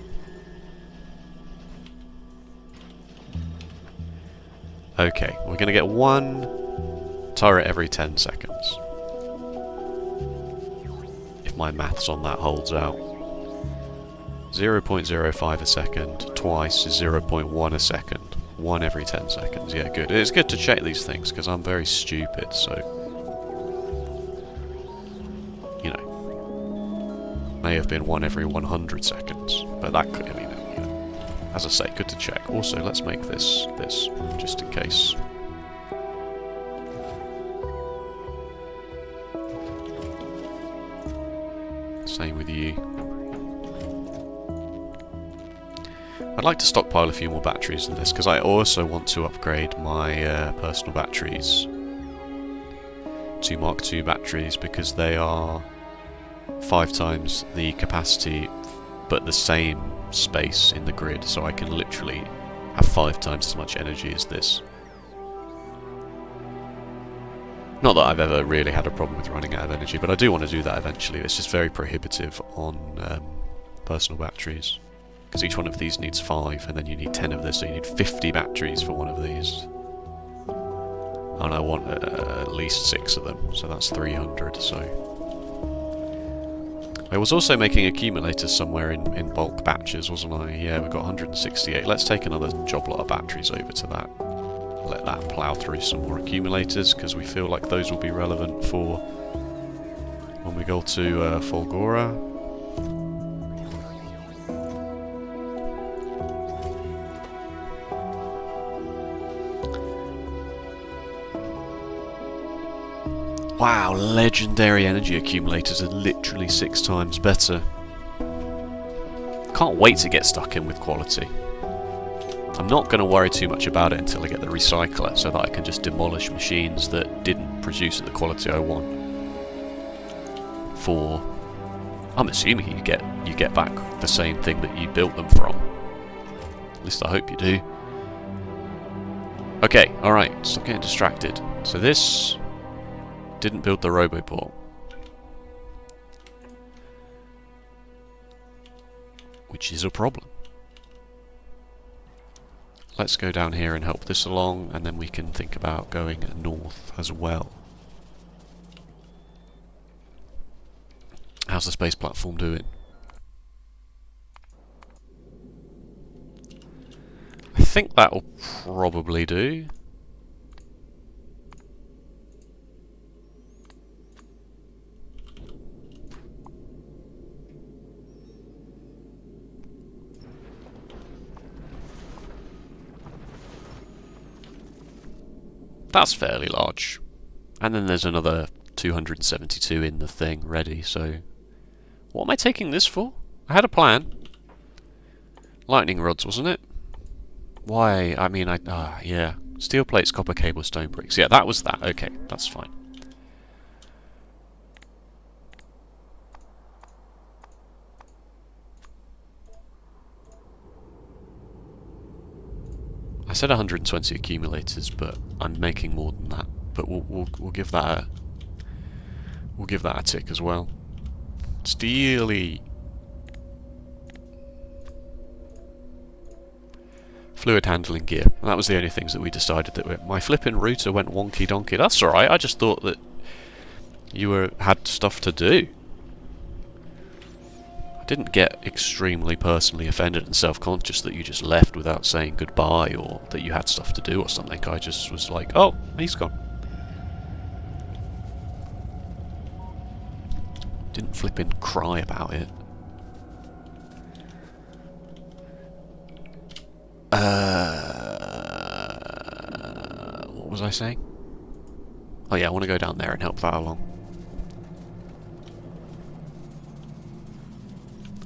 Okay, we're going to get one turret every 10 seconds. If my maths on that holds out. 0.05 a second, twice is 0.1 a second. One every 10 seconds, yeah, good. It's good to check these things, because I'm very stupid, so... You know. May have been one every 100 seconds, but that could, I mean, you know, as I say, good to check. Also, let's make this, just in case. Same with you. I'd like to stockpile a few more batteries in this, because I also want to upgrade my personal batteries to Mark II batteries, because they are 5 times the capacity but the same space in the grid, so I can literally have 5 times as much energy as this. Not that I've ever really had a problem with running out of energy, but I do want to do that eventually. It's just very prohibitive on personal batteries. Because each one of these needs 5, and then you need 10 of this, so you need 50 batteries for one of these. And I want at least 6 of them, so that's 300, so... I was also making accumulators somewhere in bulk batches, wasn't I? Yeah, we've got 168. Let's take another job lot of batteries over to that. Let that plough through some more accumulators, because we feel like those will be relevant for when we go to Folgora. Wow, legendary energy accumulators are literally 6 times better. Can't wait to get stuck in with quality. I'm not going to worry too much about it until I get the recycler, so that I can just demolish machines that didn't produce at the quality I want. For, I'm assuming you get back the same thing that you built them from. At least I hope you do. Okay, alright, stop getting distracted. So this didn't build the Roboport. Which is a problem. Let's go down here and help this along, and then we can think about going north as well. How's the space platform doing? I think that'll probably do. That's fairly large. And then there's another 272 in the thing ready, so... What am I taking this for? I had a plan. Lightning rods, wasn't it? Why? I mean, yeah. Steel plates, copper cable, stone bricks. Yeah, that was that. Okay, that's fine. I said 120 accumulators, but I'm making more than that. But we'll give that a tick as well. Steely. Fluid handling gear. And that was the only things that we decided that my flipping router went wonky donkey. That's alright. I just thought that you had stuff to do. I didn't get extremely personally offended and self-conscious that you just left without saying goodbye, or that you had stuff to do or something. I just was like, oh, he's gone. Didn't flippin' cry about it. What was I saying? Oh yeah, I want to go down there and help that along.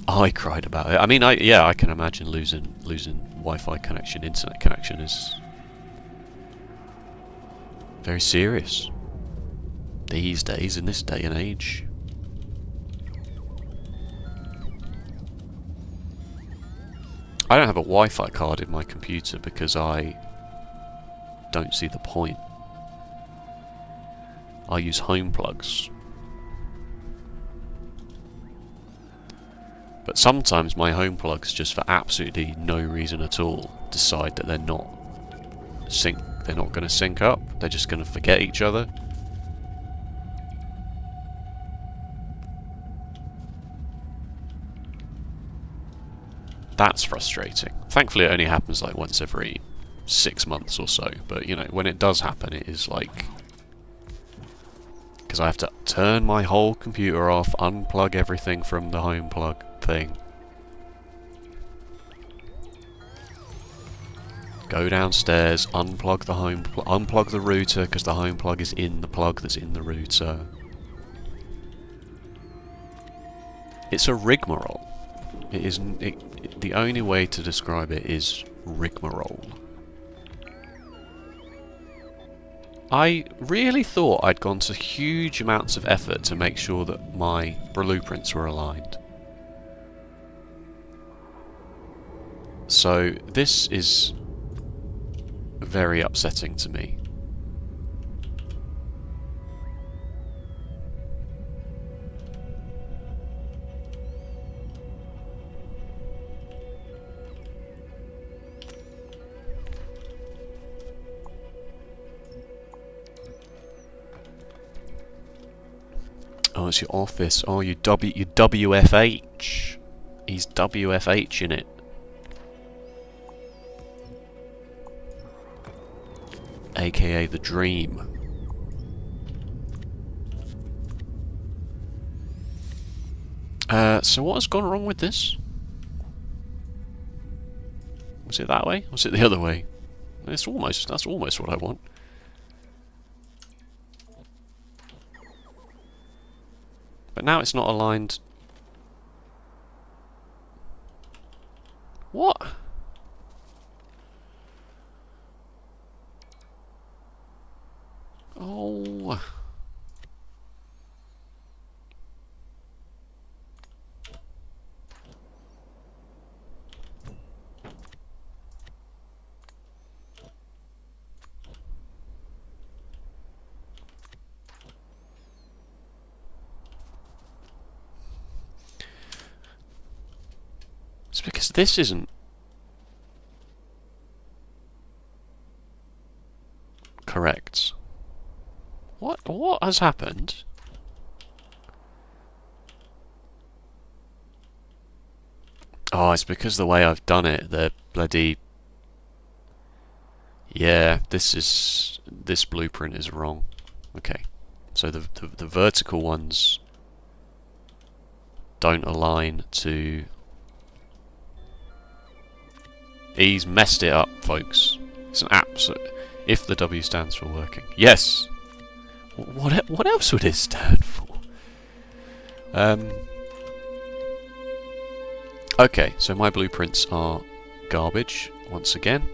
I cried about it. I mean, yeah, I can imagine losing Wi-Fi connection, internet connection is very serious these days, in this day and age. I don't have a Wi-Fi card in my computer because I don't see the point. I use home plugs. But sometimes my home plugs, just for absolutely no reason at all, decide that they're not going to sync up. They're just going to forget each other. That's frustrating. Thankfully it only happens like once every 6 months or so, but you know, when it does happen it is like... because I have to turn my whole computer off, unplug everything from the home plug thing. Go downstairs, unplug the unplug the router because the home plug is in the plug that's in the router. It's a rigmarole. It is the only way to describe it is rigmarole. I really thought I'd gone to huge amounts of effort to make sure that my blueprints were aligned. So this is very upsetting to me. Oh, it's your office. Oh, you WFH. He's WFH in it. AKA the dream. So what has gone wrong with this? Was it that way? Was it the other way? That's almost what I want. But now it's not aligned. What? Oh. It's because this isn't correct. What has happened? Oh, it's because the way I've done it, the bloody... Yeah, this blueprint is wrong. Okay. So the vertical ones don't align to... He's messed it up, folks. It's an absolute... If the W stands for working. Yes! What else would it stand for? Okay, so my blueprints are garbage, once again.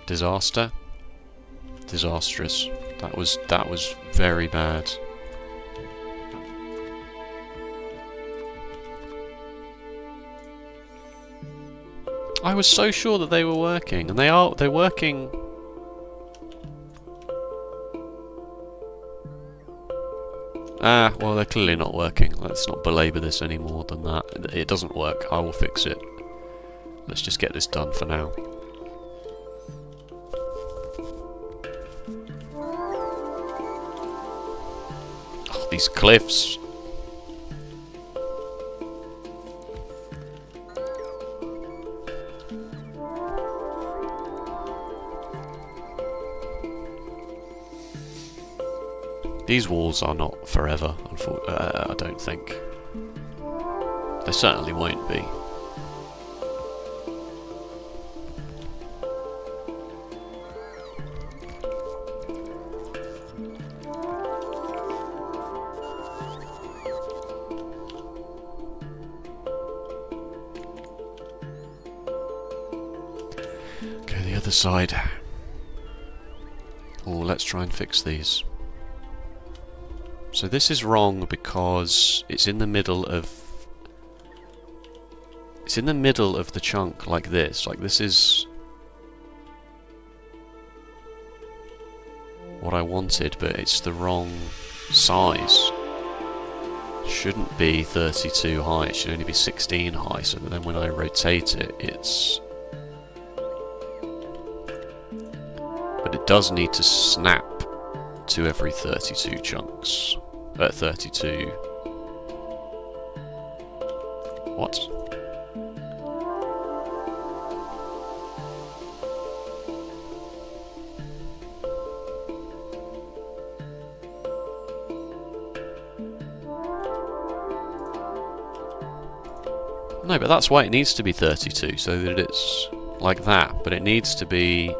Disaster. Disastrous. That was very bad. I was so sure that they were working, and they're working. Ah, well, they're clearly not working. Let's not belabor this any more than that. It doesn't work. I will fix it. Let's just get this done for now. Oh, these cliffs. These walls are not forever, I don't think. They certainly won't be. Okay, the other side. Oh, let's try and fix these. So this is wrong because it's in the middle of... It's in the middle of the chunk like this. Like this is... what I wanted, but it's the wrong size. It shouldn't be 32 high, it should only be 16 high, so that then when I rotate it, it's... But it does need to snap to every 32 chunks. 32... What? No, but that's why it needs to be 32, so that it's like that, but it needs to be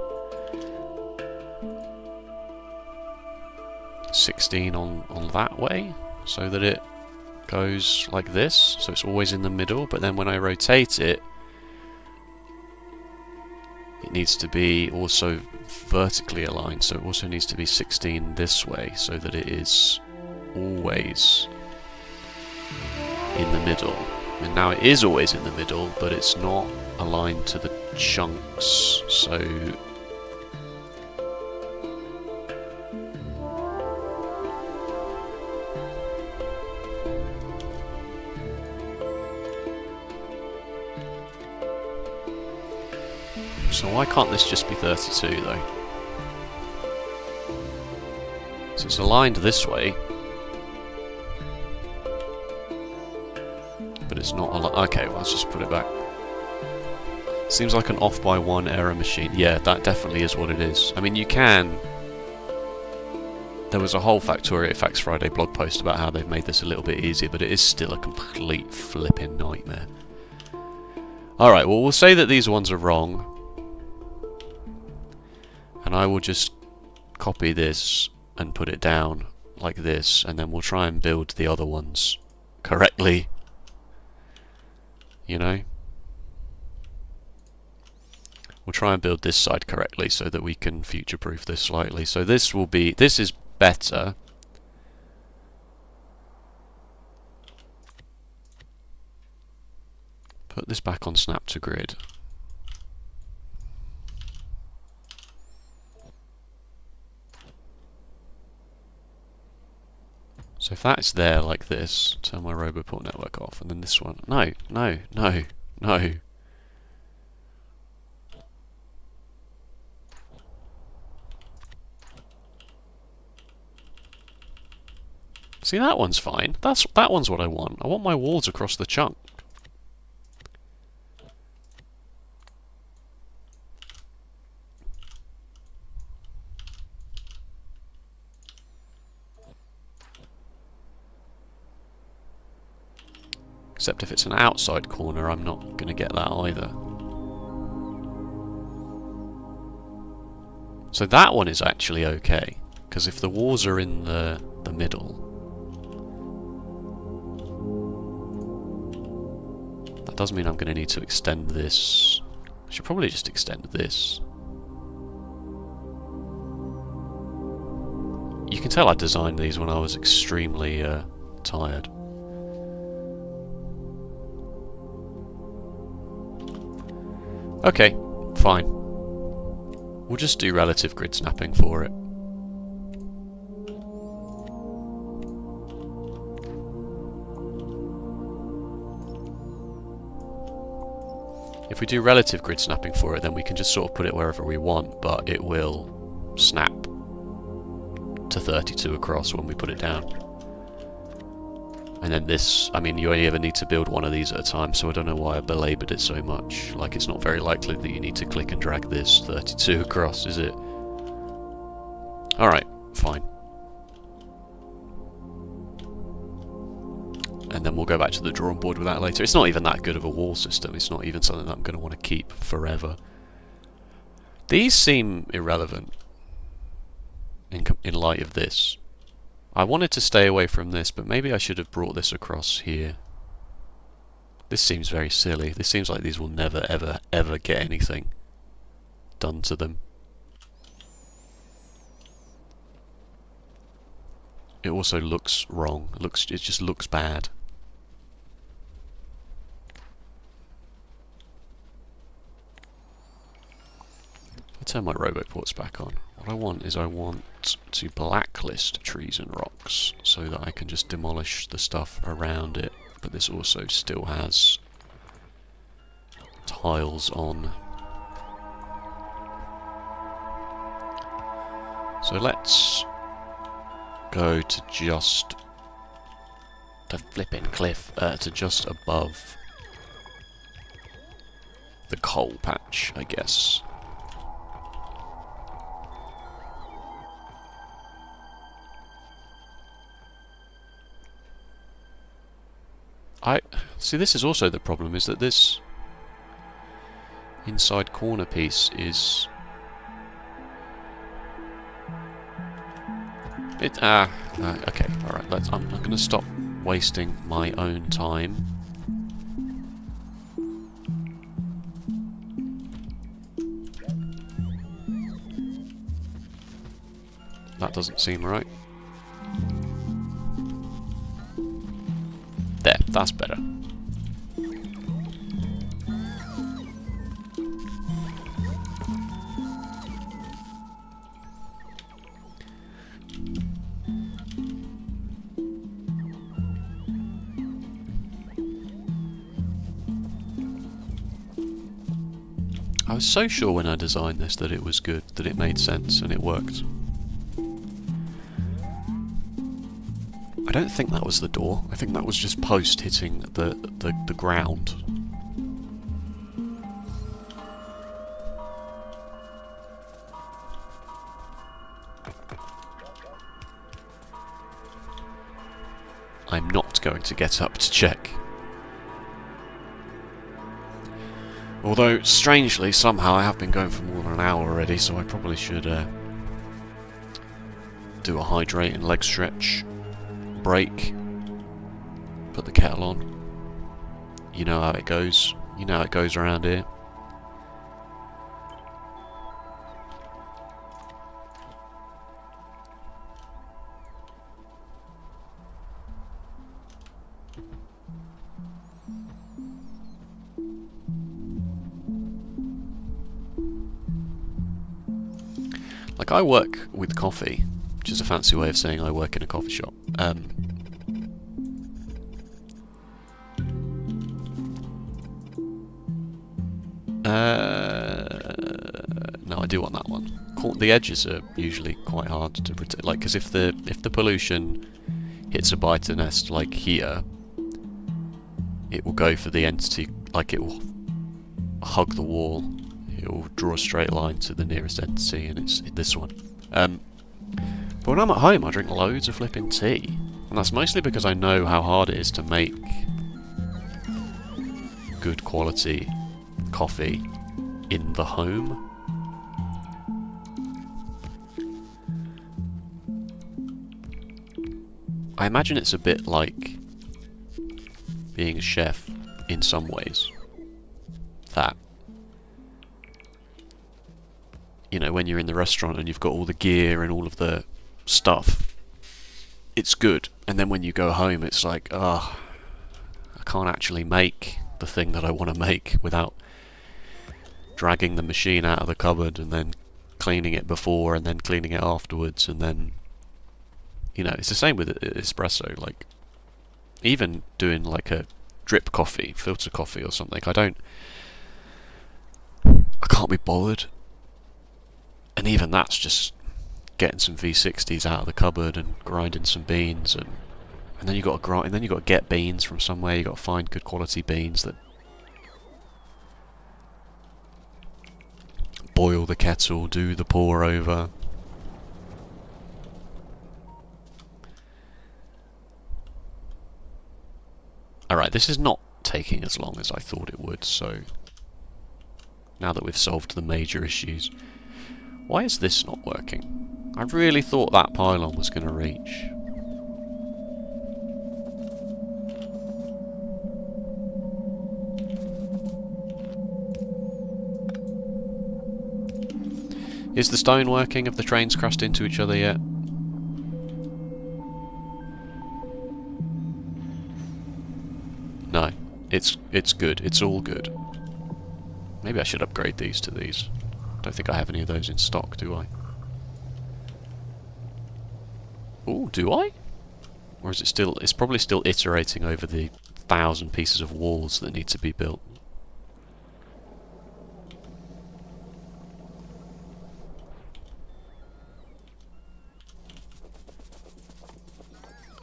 16 on that way, so that it goes like this, so it's always in the middle, but then when I rotate it, it needs to be also vertically aligned, so it also needs to be 16 this way, so that it is always in the middle. And now it is always in the middle, but it's not aligned to the chunks, so... So why can't this just be 32 though? So it's aligned this way. But it's not aligned. Okay, well, let's just put it back. Seems like an off by one error machine. Yeah, that definitely is what it is. I mean, you can... There was a whole Factorio Facts Friday blog post about how they've made this a little bit easier, but it is still a complete flipping nightmare. Alright, well, we'll say that these ones are wrong. And I will just copy this and put it down like this, and then we'll try and build the other ones correctly. You know? We'll try and build this side correctly so that we can future-proof this slightly. So this will be... This is better. Put this back on snap to grid. So if that's there like this, turn my Roboport network off, and then this one. No, no, no, no. See, that one's fine. That one's what I want. I want my walls across the chunk. Except if it's an outside corner, I'm not going to get that either. So that one is actually okay, because if the walls are in the middle, that does mean I'm going to need to extend this. I should probably just extend this. You can tell I designed these when I was extremely tired. Okay, fine. We'll just do relative grid snapping for it. If we do relative grid snapping for it, then we can just sort of put it wherever we want, but it will snap to 32 across when we put it down. And then this, I mean, you only ever need to build one of these at a time, so I don't know why I belaboured it so much. Like, it's not very likely that you need to click and drag this 32 across, is it? Alright, fine. And then we'll go back to the drawing board with that later. It's not even that good of a wall system. It's not even something that I'm going to want to keep forever. These seem irrelevant in light of this. I wanted to stay away from this, but maybe I should have brought this across here. This seems very silly. This seems like these will never, ever, ever get anything done to them. it also looks wrong. It just looks bad. I turn my roboports back on. What I want is to blacklist trees and rocks so that I can just demolish the stuff around it. But this also still has tiles on. So let's go to just the flipping cliff, to just above the coal patch, I guess. See, this is also the problem, is that this inside corner piece is... okay, alright, I'm going to stop wasting my own time. That doesn't seem right. There, that's better. I was so sure when I designed this that it was good, that it made sense and it worked. I don't think that was the door. I think that was just post hitting the ground. I'm not going to get up to check. Although, strangely, somehow I have been going for more than an hour already, so I probably should do a hydrate and leg stretch. Break, put the kettle on. You know how it goes. You know how it goes around here. Like, I work with coffee, which is a fancy way of saying I work in a coffee shop. No, I do want that one. The edges are usually quite hard to protect, like, because if the pollution hits a biter nest like here, it will go for the entity, like it will hug the wall. It will draw a straight line to the nearest entity, and it's this one. But when I'm at home, I drink loads of flipping tea, and that's mostly because I know how hard it is to make good quality coffee in the home. I imagine it's a bit like being a chef in some ways. That, you know, when you're in the restaurant and you've got all the gear and all of the stuff, it's good. And then when you go home, it's like, oh, I can't actually make the thing that I want to make without dragging the machine out of the cupboard and then cleaning it before and then cleaning it afterwards, and then, you know, it's the same with espresso. Like, even doing like a drip coffee, filter coffee or something, I can't be bothered. And even that's just getting some V60s out of the cupboard and grinding some beans, and then you got to grind, and then you got to get beans from somewhere. You got to find good quality beans that boil the kettle, do the pour over. Alright, this is not taking as long as I thought it would, so now that we've solved the major issues. Why is this not working? I really thought that pylon was going to reach. Is the stone working? Have the trains crashed into each other yet? It's good. It's all good. Maybe I should upgrade these to these. Don't think I have any of those in stock, do I? Ooh, do I? Or is it still... It's probably still iterating over the 1,000 pieces of walls that need to be built.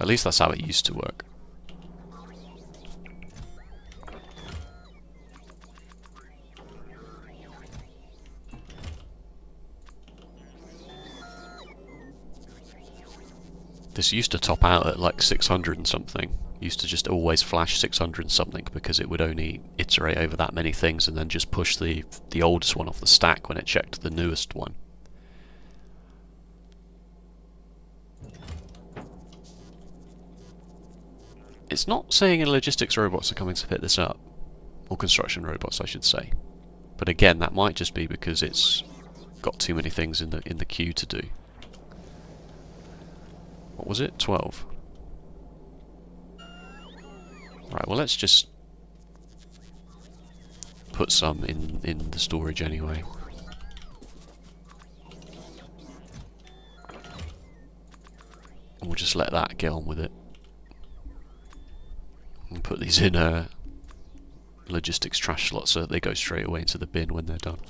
At least that's how it used to work. This used to top out at like 600 and something. Used to just always flash 600 and something because it would only iterate over that many things and then just push the oldest one off the stack when it checked the newest one. It's not saying logistics robots are coming to pick this up. Or construction robots, I should say. But again, that might just be because it's got too many things in the queue to do. What was it? 12. Right, well let's just put some in the storage anyway. And we'll just let that get on with it. And put these in logistics trash slots so that they go straight away into the bin when they're done.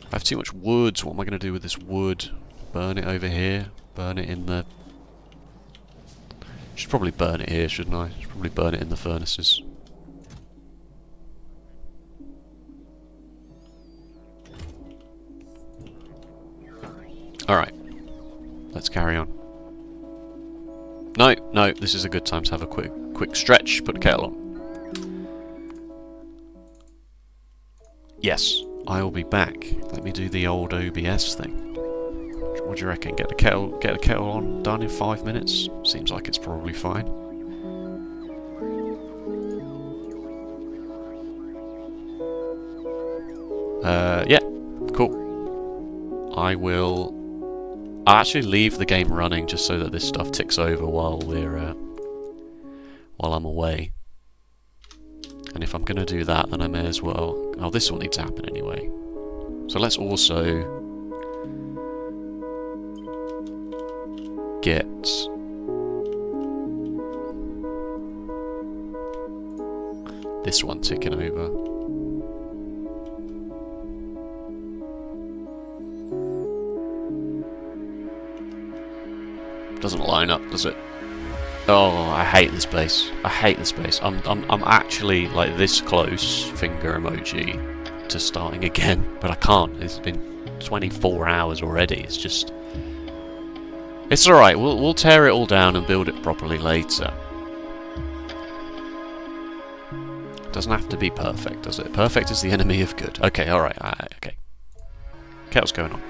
I have too much wood, so what am I going to do with this wood? Burn it over here? Burn it in the... Should probably burn it here, shouldn't I? Should probably burn it in the furnaces. Alright. Let's carry on. No, this is a good time to have a quick stretch. Put the kettle on. Yes, I will be back. Let me do the old OBS thing. What do you reckon? Get the kettle on done in 5 minutes? Seems like it's probably fine. Yeah, cool. I'll actually leave the game running just so that this stuff ticks over while I'm away. And if I'm going to do that, then I may as well... Oh, this will need to happen anyway. So let's also get this one ticking over. Doesn't line up, does it? Oh, I hate this base. I hate this base. I'm actually like this close, finger emoji, to starting again, but I can't. It's been 24 hours already. It's just... It's alright, we'll tear it all down and build it properly later. It doesn't have to be perfect, does it? Perfect is the enemy of good. Okay, alright, okay. Okay, what's going on?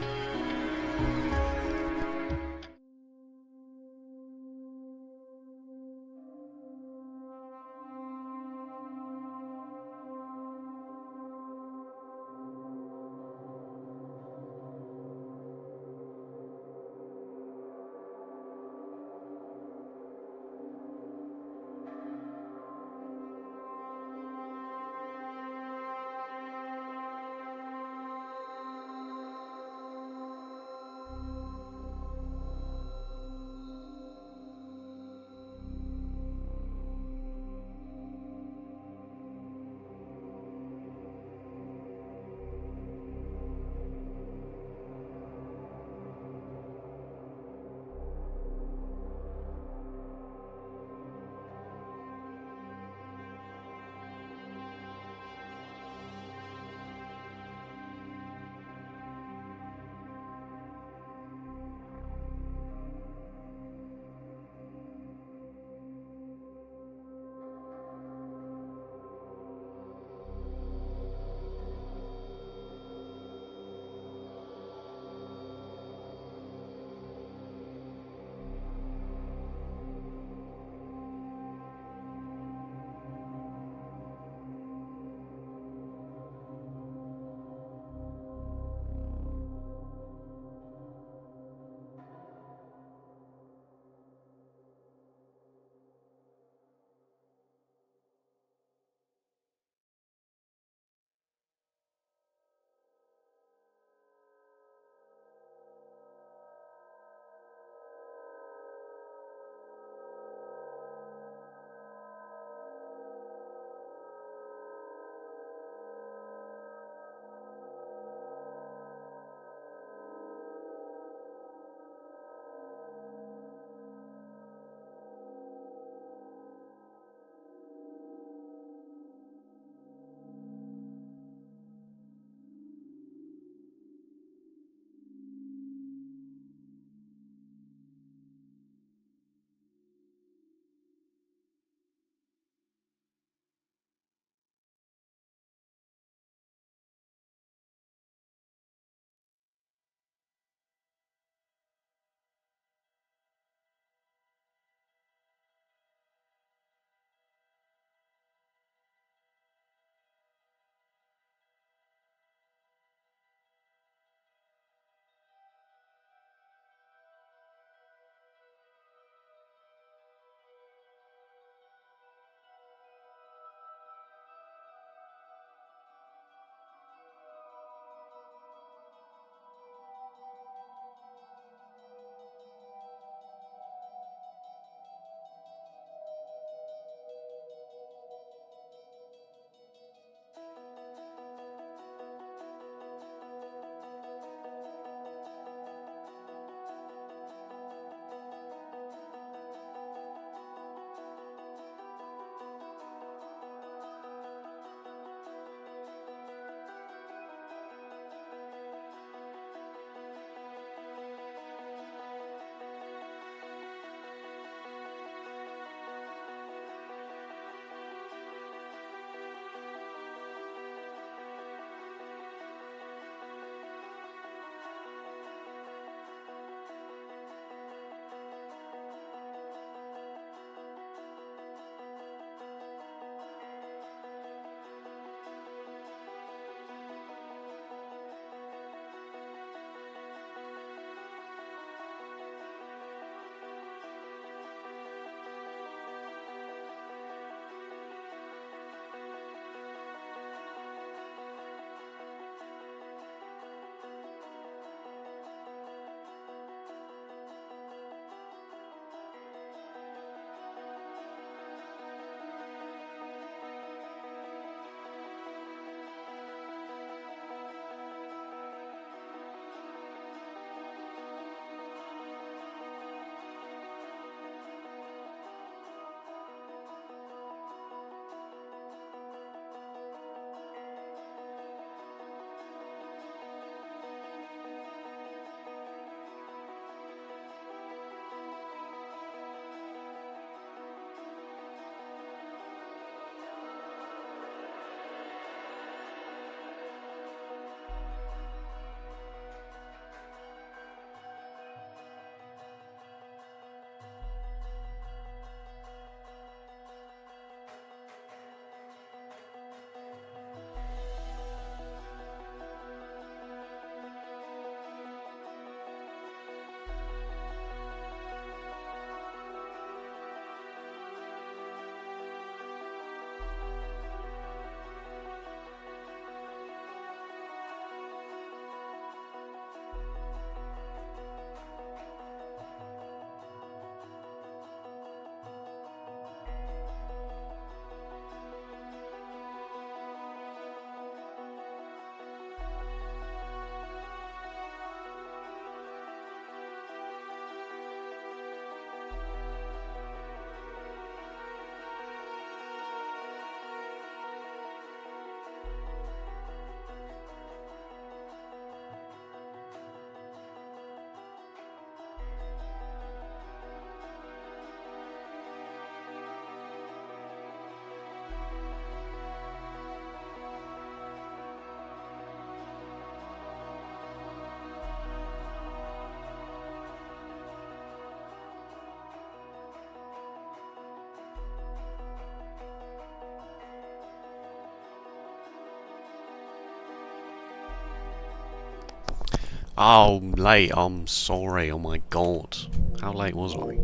Oh, I'm late. I'm sorry. Oh my god. How late was I?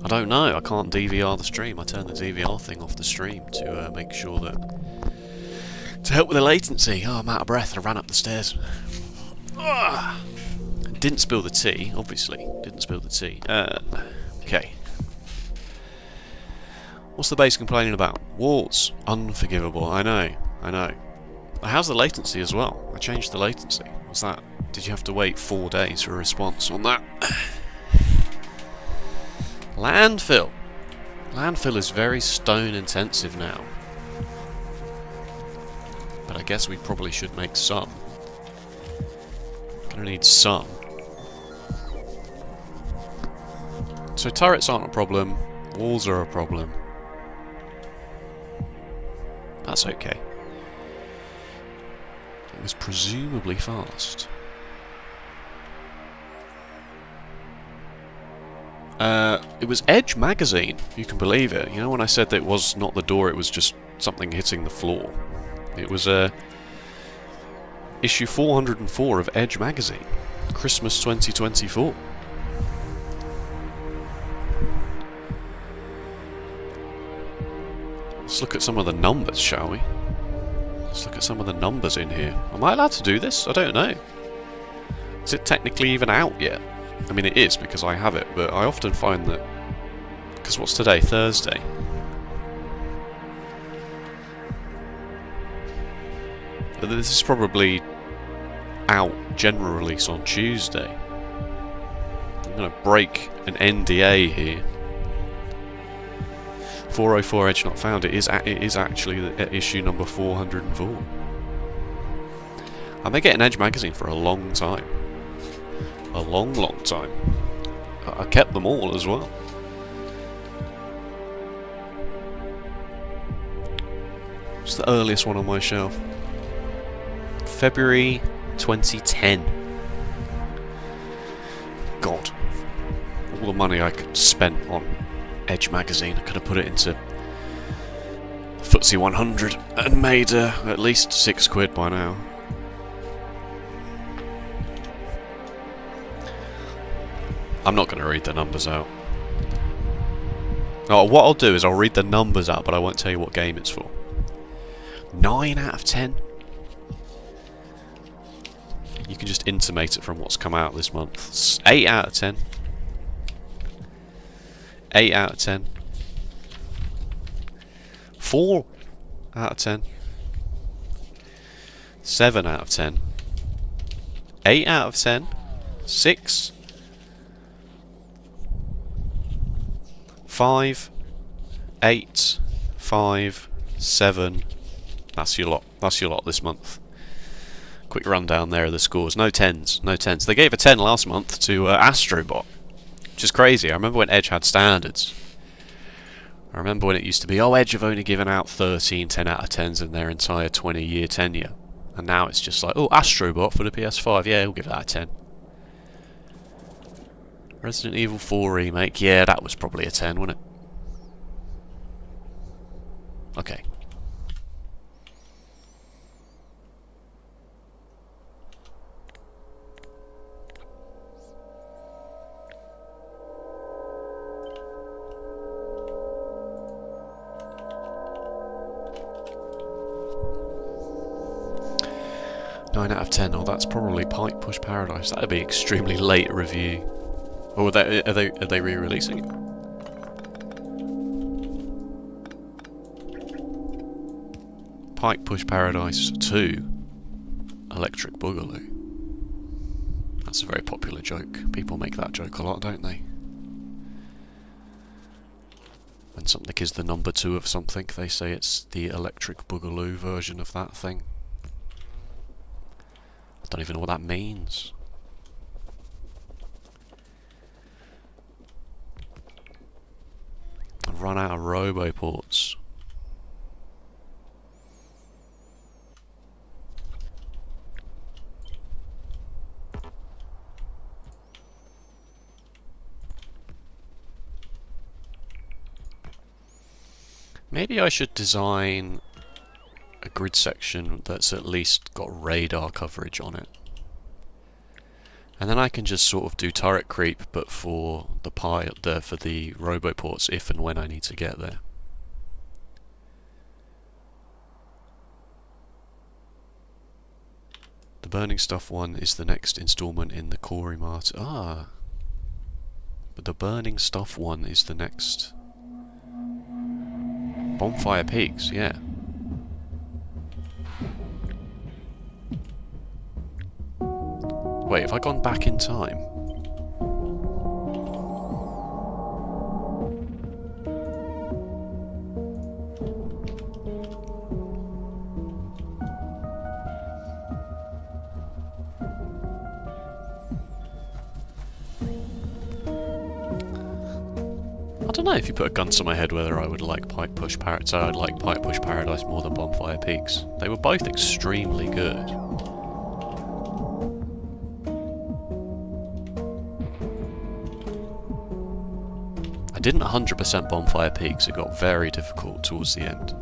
I don't know. I can't DVR the stream. I turned the DVR thing off the stream to make sure that... to help with the latency. Oh, I'm out of breath. I ran up the stairs. Ugh. Didn't spill the tea, obviously. Didn't spill the tea. Okay. What's the base complaining about? Walls. Unforgivable. I know. I know. How's the latency as well? I changed the latency. What's that? Did you have to wait 4 days for a response on that? Landfill. Landfill is very stone intensive now. But I guess we probably should make some. Gonna need some. So turrets aren't a problem. Walls are a problem. That's okay. It was presumably fast. It was Edge magazine, you can believe it. You know when I said that it was not the door, it was just something hitting the floor. It was issue 404 of Edge magazine, Christmas 2024. Let's look at some of the numbers, shall we? Let's look at some of the numbers in here. Am I allowed to do this? I don't know. Is it technically even out yet? I mean, it is because I have it, but I often find that... because what's today? Thursday. This is probably out general release on Tuesday. I'm going to break an NDA here. 404 Edge not found. It is actually issue number 404. And they get an Edge magazine for a long time. A long, long time. I kept them all as well. What's the earliest one on my shelf? February 2010. God. All the money I could spend on Edge magazine, I could have put it into FTSE 100 and made at least £6 by now. I'm not going to read the numbers out. Oh, what I'll do is I'll read the numbers out, but I won't tell you what game it's for. 9 out of 10? You can just intimate it from what's come out this month. 8 out of 10. 8 out of 10. 4 out of 10. 7 out of 10. 8 out of 10. 6. 5. 8. 5. 7. That's your lot. That's your lot this month. Quick rundown there of the scores. No 10s. No 10s. They gave a 10 last month to Astrobot. Which is crazy. I remember when Edge had standards. I remember when it used to be, oh, Edge have only given out 13 10 out of 10s in their entire 20-year tenure. And now it's just like, oh, Astrobot for the PS5. Yeah, we'll give that a 10. Resident Evil 4 Remake. Yeah, that was probably a 10, wasn't it? Okay. Nine out of 10. Oh, that's probably Pipe Push Paradise. That'd be extremely late review. Or are they re-releasing it? Pipe Push Paradise 2. Electric Boogaloo. That's a very popular joke. People make that joke a lot, don't they? When something is the number 2 of something, they say it's the Electric Boogaloo version of that thing. I don't even know what that means. I've run out of Roboports. Maybe I should design a grid section that's at least got radar coverage on it. And then I can just sort of do turret creep, but for the for the roboports, if and when I need to get there. The burning stuff one is the next installment in the Corey Martin. Ah, but the burning stuff one is the next. Bonfire Peaks, yeah. Wait, have I gone back in time? I don't know if you put a gun to my head whether I would like Pipe Push Paradise. So I'd like Pipe Push Paradise more than Bonfire Peaks. They were both extremely good. I didn't 100% Bonfire Peaks, it got very difficult towards the end.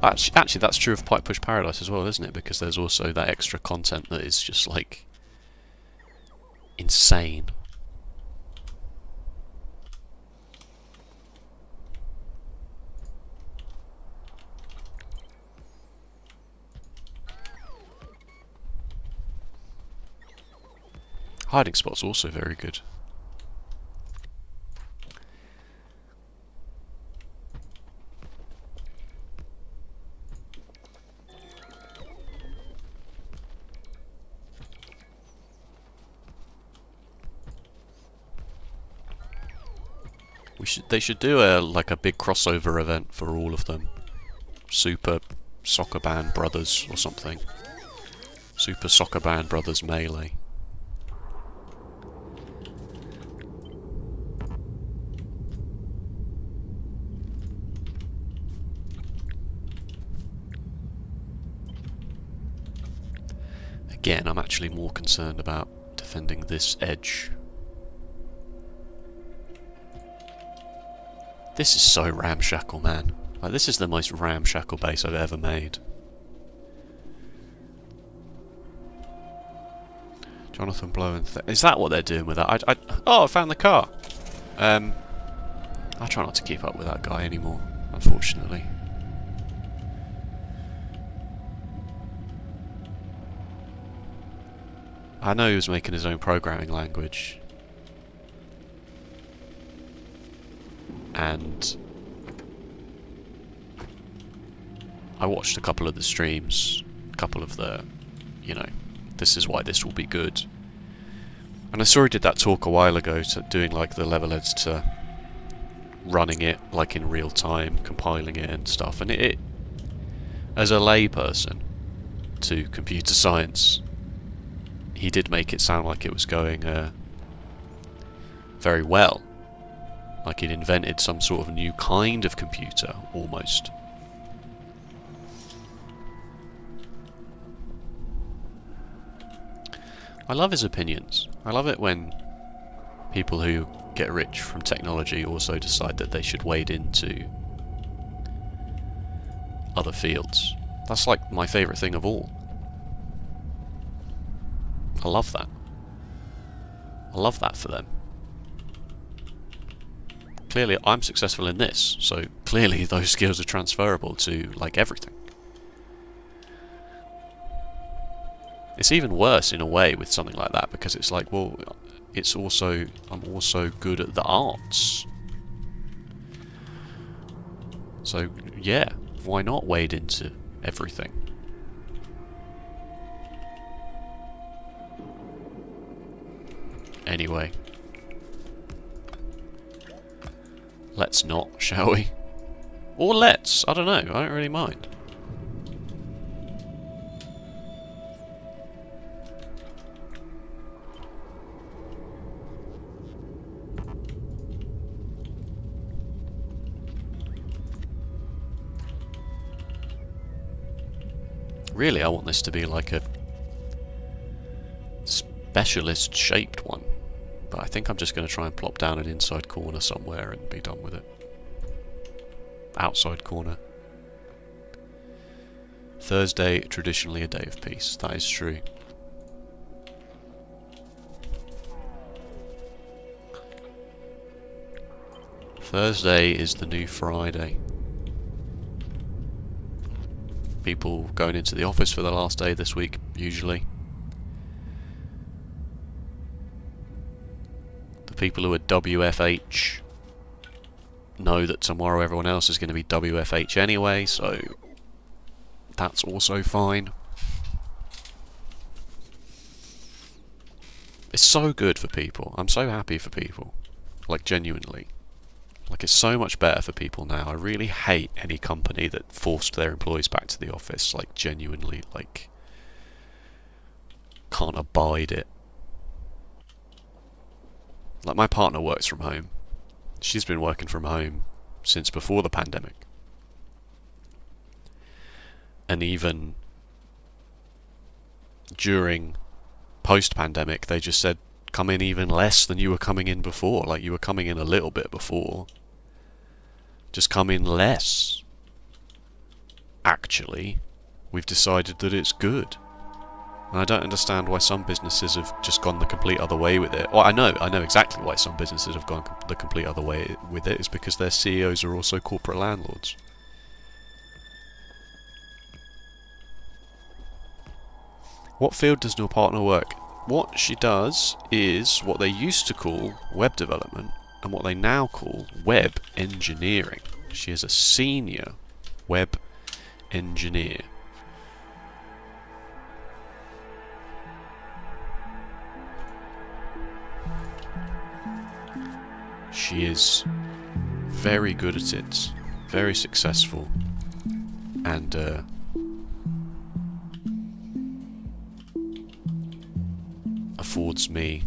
Actually, that's true of Pipe Push Paradise as well, isn't it? Because there's also that extra content that is just like insane. Hiding Spot's also very good. They should do like a big crossover event for all of them. Super Soccer Band Brothers or something. Super Soccer Band Brothers Melee. Again, I'm actually more concerned about defending this edge. This is so ramshackle, man. Like, this is the most ramshackle base I've ever made. Jonathan Blow and is that what they're doing with that? Oh, I found the car. I try not to keep up with that guy anymore, unfortunately. I know he was making his own programming language. And I watched a couple of the streams, a couple of the, you know, this is why this will be good. And I saw he did that talk a while ago, to doing like the level editor, running it like in real time, compiling it and stuff. And it as a layperson to computer science, he did make it sound like it was going very well. Like he'd invented some sort of new kind of computer, almost. I love his opinions. I love it when people who get rich from technology also decide that they should wade into other fields. That's like my favourite thing of all. I love that. I love that for them. Clearly I'm successful in this, so clearly those skills are transferable to, like, everything. It's even worse in a way with something like that, because it's like, well, it's also, I'm also good at the arts. So, yeah, why not wade into everything? Anyway. Let's not, shall we? Or let's, I don't know, I don't really mind. Really, I want this to be like a specialist shaped one. But I think I'm just going to try and plop down an inside corner somewhere and be done with it. Outside corner. Thursday, traditionally a day of peace. That is true. Thursday is the new Friday. People going into the office for the last day this week, usually. The people who are WFH know that tomorrow everyone else is going to be WFH anyway, so that's also fine. It's so good for people. I'm so happy for people. Like, genuinely. Like, it's so much better for people now. I really hate any company that forced their employees back to the office. Like, genuinely, like, can't abide it. Like, my partner works from home. She's been working from home since before the pandemic. And even during post-pandemic, they just said, come in even less than you were coming in before. Like, you were coming in a little bit before. Just come in less. Actually, we've decided that it's good. And I don't understand why some businesses have just gone the complete other way with it. Well, I know exactly why some businesses have gone the complete other way with it. It's because their CEOs are also corporate landlords. What field does your partner work? What she does is what they used to call web development and what they now call web engineering. She is a senior web engineer. She is very good at it, very successful, and affords me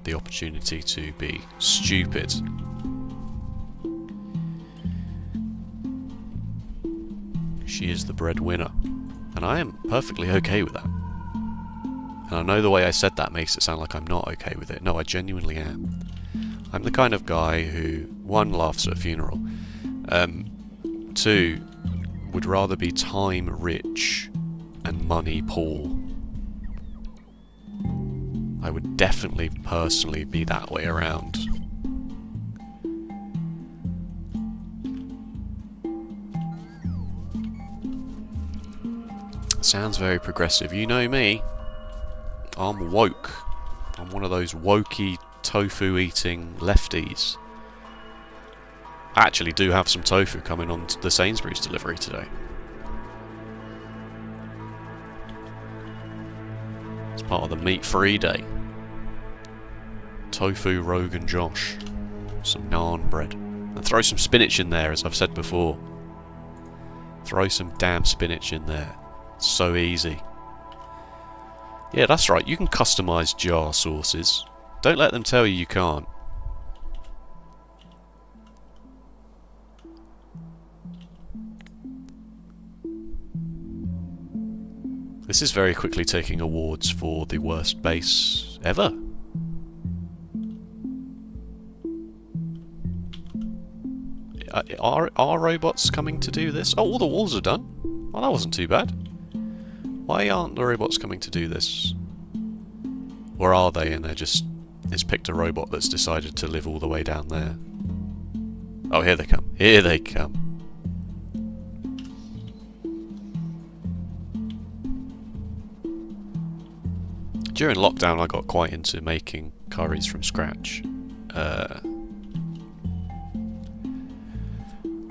the opportunity to be stupid. She is the breadwinner, and I am perfectly okay with that. And I know the way I said that makes it sound like I'm not okay with it. No, I genuinely am. I'm the kind of guy who, one, laughs at a funeral, two, would rather be time rich and money poor. I would definitely personally be that way around. Sounds very progressive. You know me. I'm woke. I'm one of those wokey, tofu-eating lefties. I actually do have some tofu coming on to the Sainsbury's delivery today. It's part of the meat-free day. Tofu, Rogan Josh. Some naan bread. And throw some spinach in there, as I've said before. Throw some damn spinach in there. So easy. Yeah, that's right, you can customise jar sauces. Don't let them tell you you can't. This is very quickly taking awards for the worst base ever. Are robots coming to do this? Oh, all the walls are done. Well, that wasn't too bad. Why aren't the robots coming to do this? Or are they, and it's picked a robot that's decided to live all the way down there? Oh, here they come. Here they come. During lockdown, I got quite into making curries from scratch.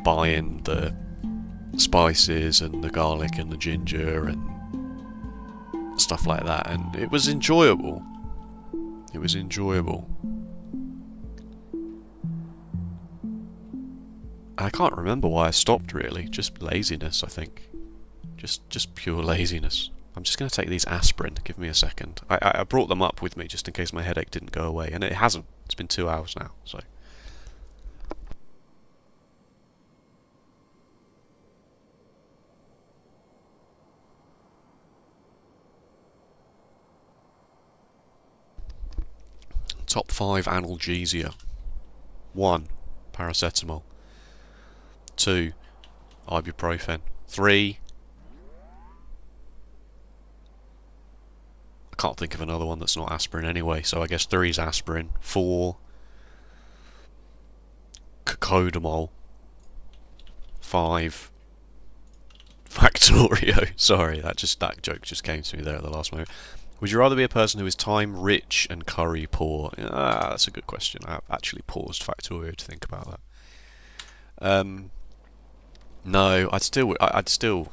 Buying the spices and the garlic and the ginger and stuff like that, and it was enjoyable. It was enjoyable. I can't remember why I stopped, really. Just laziness, I think. Just pure laziness. I'm just going to take these aspirin. Give me a second. I brought them up with me just in case my headache didn't go away, and it hasn't. It's been 2 hours now, so... Top 5 analgesia. 1. Paracetamol. 2. Ibuprofen. 3. can't think of another one that's not aspirin anyway, so I guess 3 is aspirin, 4 cocodamol, 5 Factorio. Sorry, that joke just came to me there at the last moment. Would you rather be a person who is time rich and curry poor? That's a good question. I actually paused Factorio to think about that. No, I'd still.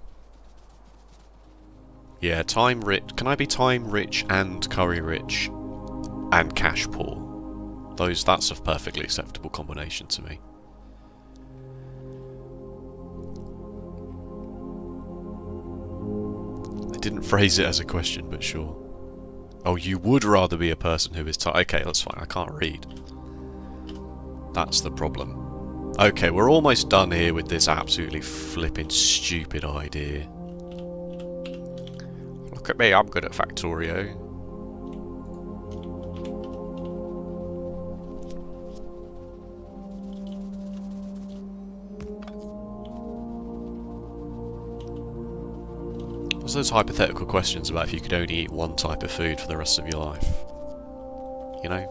Yeah, time rich. Can I be time rich and curry rich and cash poor? That's a perfectly acceptable combination to me. I didn't phrase it as a question, but sure. Oh, you would rather be a person who is okay, that's fine. I can't read. That's the problem. Okay, we're almost done here with this absolutely flipping stupid idea. Look at me, I'm good at Factorio. What's those hypothetical questions about if you could only eat one type of food for the rest of your life? You know?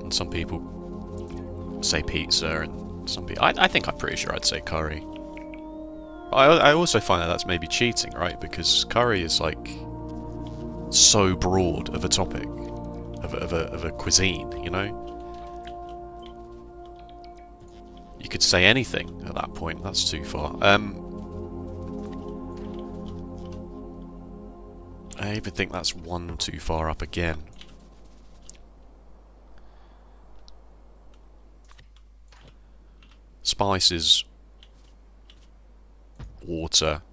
And some people say pizza, and some people... I think I'm pretty sure I'd say curry. I also find that that's maybe cheating, right? Because curry is like so broad of a topic, of a cuisine, you know? You could say anything at that point. That's too far. I even think that's one too far up again. Spices, water,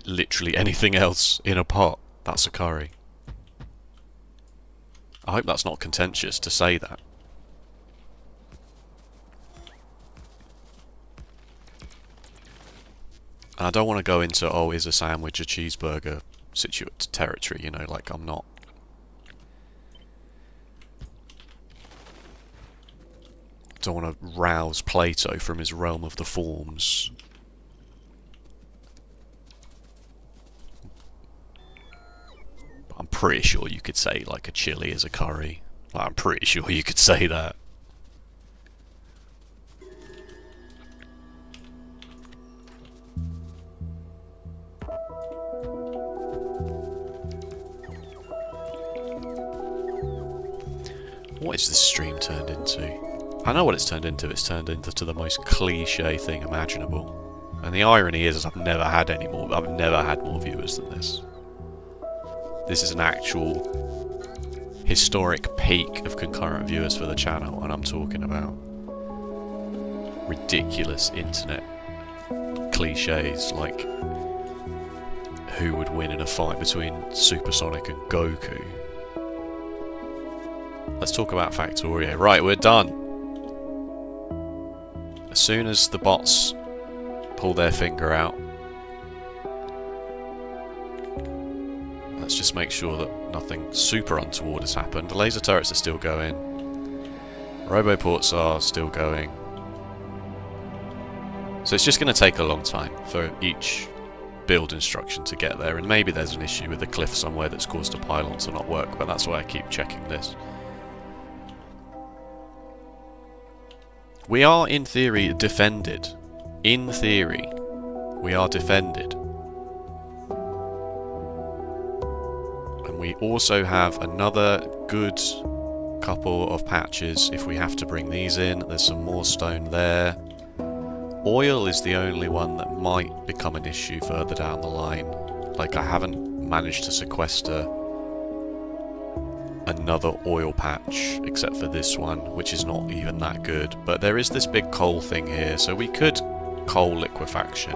literally anything else in a pot, that's a curry. I hope that's not contentious to say that. I don't want to go into, oh, is a sandwich a cheeseburger territory, you know, like I'm not. Don't want to rouse Plato from his realm of the forms. I'm pretty sure you could say, like, a chili is a curry. Like, I'm pretty sure you could say that. What is this stream turned into? I know what it's turned into. It's turned into the most cliche thing imaginable. And the irony is I've never had more viewers than this. This is an actual historic peak of concurrent viewers for the channel, and I'm talking about ridiculous internet cliches like who would win in a fight between Supersonic and Goku. Let's talk about Factorio. Right, we're done. As soon as the bots pull their finger out, let's just make sure that nothing super untoward has happened. The laser turrets are still going. Roboports are still going. So it's just going to take a long time for each build instruction to get there, and maybe there's an issue with a cliff somewhere that's caused a pylon to not work, but that's why I keep checking this. We are, in theory, defended. In theory, we are defended. And we also have another good couple of patches if we have to bring these in. There's some more stone there. Oil is the only one that might become an issue further down the line. Like, I haven't managed to sequester another oil patch except for this one, which is not even that good. But there is this big coal thing here, so we could coal liquefaction.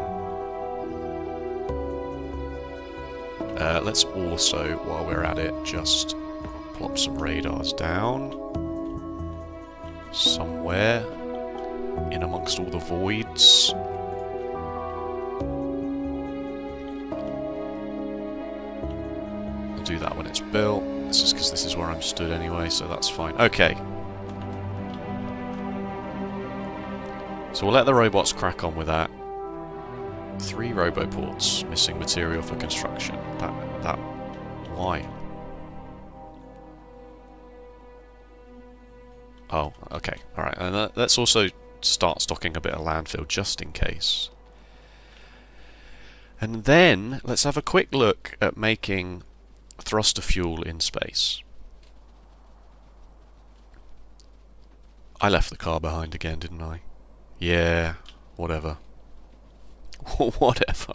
Let's also, while we're at it, just plop some radars down somewhere in amongst all the voids. I'll do that when it's built. This is because this is where I'm stood anyway, so that's fine. Okay. So we'll let the robots crack on with that. 3 roboports. Missing material for construction. That... Why? Oh, okay. Alright, and let's also start stocking a bit of landfill just in case. And then, let's have a quick look at making thruster fuel in space. I left the car behind again, didn't I? Yeah, whatever. Whatever.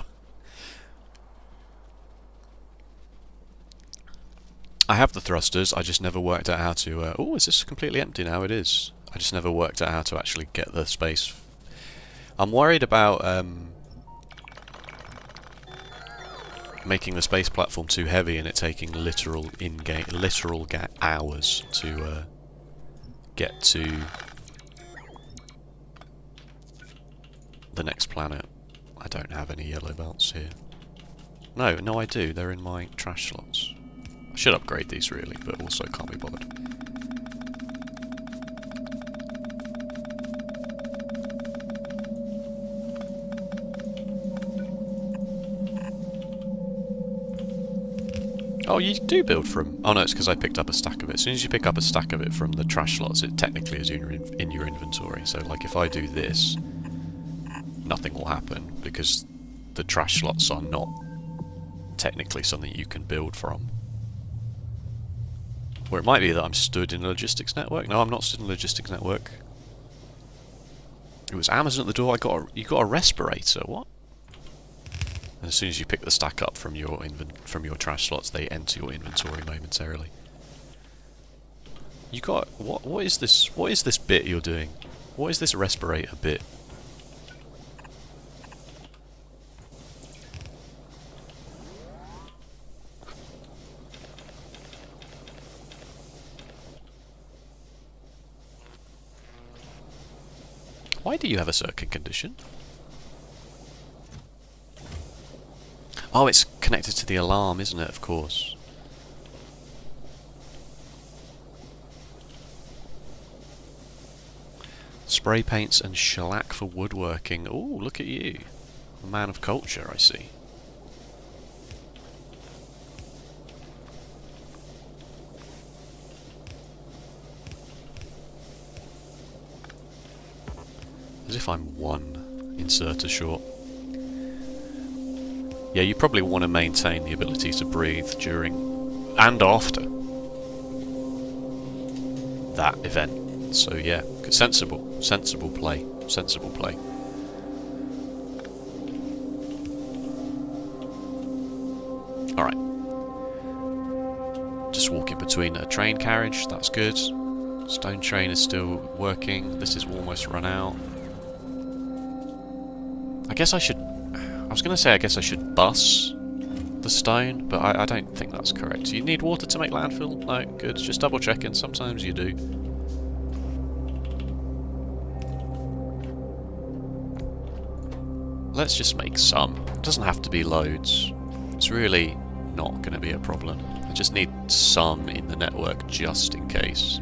I have the thrusters, I just never worked out how to... oh, is this completely empty now? It is. I just never worked out how to actually get the space. I'm worried about making the space platform too heavy and it taking literal hours to get to the next planet. I don't have any yellow belts here. No, I do. They're in my trash slots. I should upgrade these really, but also can't be bothered. Oh, you do build from... Oh no, it's because I picked up a stack of it. As soon as you pick up a stack of it from the trash slots, it technically is in your inventory. So, like, if I do this, nothing will happen, because the trash slots are not technically something you can build from. Or it might be that I'm stood in a logistics network. No, I'm not stood in a logistics network. It was Amazon at the door. You got a respirator. What? And as soon as you pick the stack up from your trash slots, they enter your inventory momentarily. You got what is this? What is this bit you're doing? What is this respirator bit? Why do you have a circuit condition? Oh, it's connected to the alarm, isn't it? Of course. Spray paints and shellac for woodworking. Ooh, look at you. A man of culture, I see. As if I'm one inserter short. Yeah, you probably want to maintain the ability to breathe during and after that event. So yeah, sensible play. Alright. Just walking between a train carriage, that's good. Stone train is still working. This is almost run out. I guess I should bus the stone, but I don't think that's correct. You need water to make landfill? No, good. Just double checking. Sometimes you do. Let's just make some. It doesn't have to be loads. It's really not going to be a problem. I just need some in the network just in case.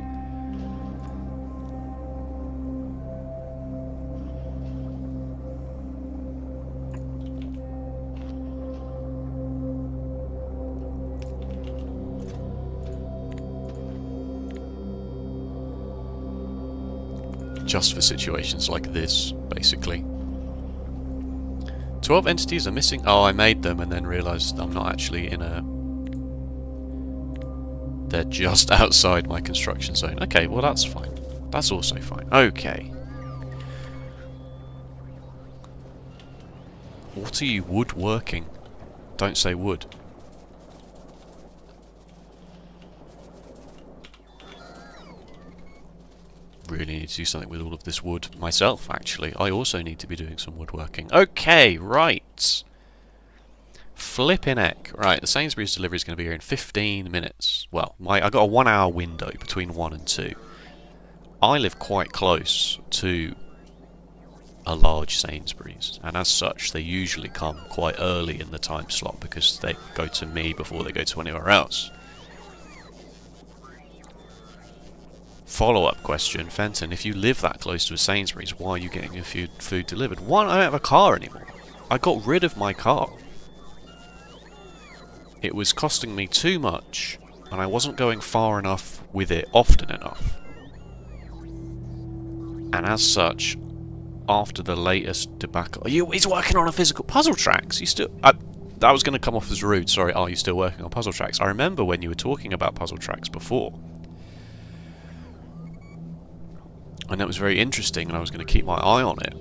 Just for situations like this, basically. 12 entities are missing. Oh, I made them and then realised I'm not actually in a... They're just outside my construction zone. Okay, well that's fine. That's also fine. Okay. What are you woodworking? Don't say wood. Really need to do something with all of this wood myself, actually. I also need to be doing some woodworking. Okay, right. Flippin' heck. Right, the Sainsbury's delivery is going to be here in 15 minutes. Well, I got a 1 hour window between 1 and 2. I live quite close to a large Sainsbury's, and as such, they usually come quite early in the time slot because they go to me before they go to anywhere else. Follow-up question, Fenton, if you live that close to a Sainsbury's, why are you getting your food delivered? One, I don't have a car anymore. I got rid of my car. It was costing me too much, and I wasn't going far enough with it often enough. And as such, after the latest debacle... He's working on a physical... Puzzle tracks! You still... That was going to come off as rude, sorry. Are you still working on puzzle tracks? I remember when you were talking about puzzle tracks before. And it was very interesting, and I was going to keep my eye on it.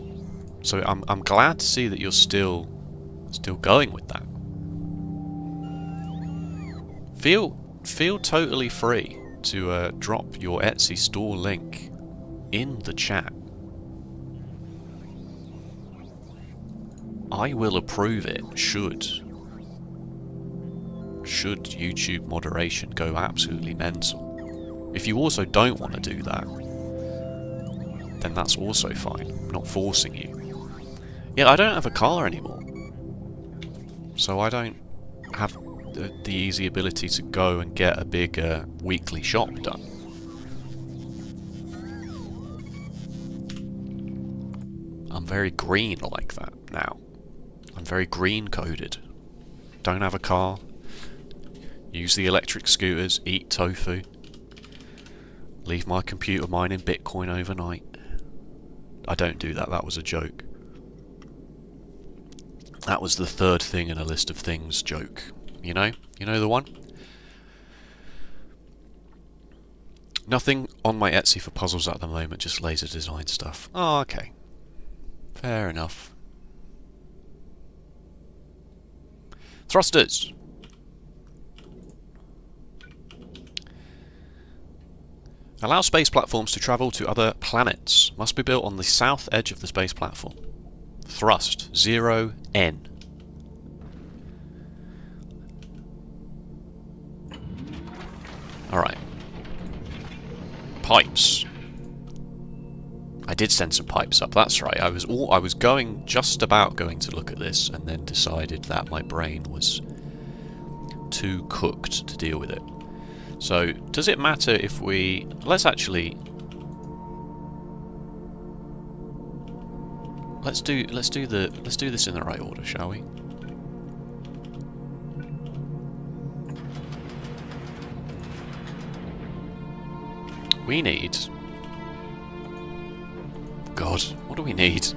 So I'm glad to see that you're still going with that. Feel totally free to drop your Etsy store link in the chat. I will approve it should YouTube moderation go absolutely mental. If you also don't want to do that, then that's also fine. I'm not forcing you. Yeah, I don't have a car anymore, so I don't have the easy ability to go and get a big weekly shop done. I'm very green like that now. I'm very green coded. Don't have a car. Use the electric scooters. Eat tofu. Leave my computer mining Bitcoin overnight. I don't do that. That was a joke. That was the third thing in a list of things joke. You know? You know the one? Nothing on my Etsy for puzzles at the moment, just laser design stuff. Oh, okay. Fair enough. Thrusters! Allow space platforms to travel to other planets. Must be built on the south edge of the space platform. Thrust 0N. Alright. Pipes. I did send some pipes up, that's right. I was just about going to look at this and then decided that my brain was too cooked to deal with it. So, does it matter if we... Let's actually... Let's do this in the right order, shall we? We need... God, what do we need?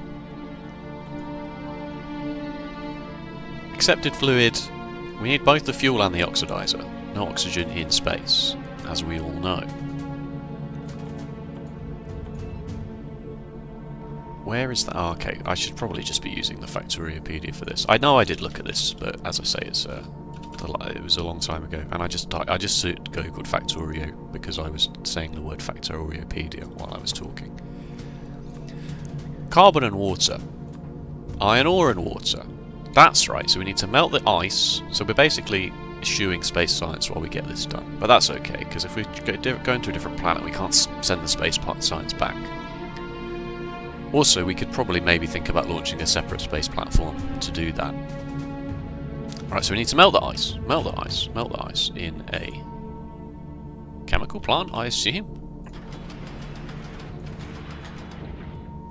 Accepted fluid. We need both the fuel and the oxidizer. No oxygen in space, as we all know. Where is that? Oh, okay, I should probably just be using the Factoriopedia for this. I know I did look at this, but as I say, it was a long time ago, and I just googled Factorio because I was saying the word Factoriopedia while I was talking. Carbon and water. Iron ore and water. That's right, so we need to melt the ice. So we're basically eschewing space science while we get this done. But that's okay, because if we go into a different planet, we can't send the space science back. Also, we could probably maybe think about launching a separate space platform to do that. Right, so we need to melt the ice. Melt the ice. Melt the ice in a chemical plant, I assume?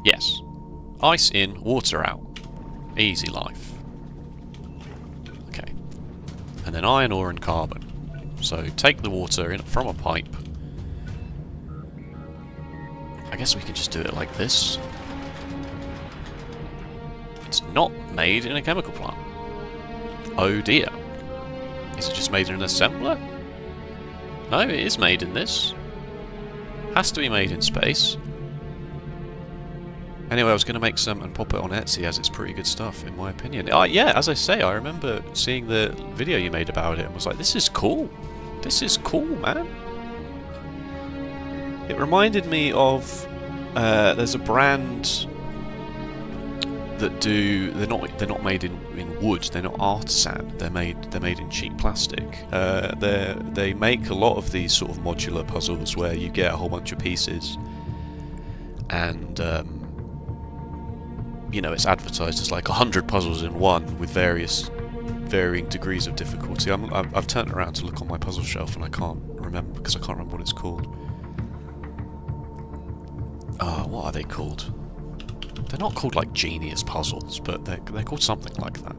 Yes. Ice in, water out. Easy life. Okay. And then iron ore and carbon. So take the water in from a pipe. I guess we can just do it like this. It's not made in a chemical plant. Oh dear. Is it just made in an assembler? No, it is made in this. Has to be made in space. Anyway, I was going to make some and pop it on Etsy as it's pretty good stuff, in my opinion. Yeah, as I say, I remember seeing the video you made about it and was like, this is cool. This is cool, man. It reminded me of... there's a brand that do... They're not made in wood. They're not artisan. They're made in cheap plastic. They make a lot of these sort of modular puzzles where you get a whole bunch of pieces and... you know, it's advertised as like 100 puzzles in one with varying degrees of difficulty. I've turned around to look on my puzzle shelf and I can't remember because I can't remember what it's called. What are they called? They're not called like genius puzzles, but they're called something like that.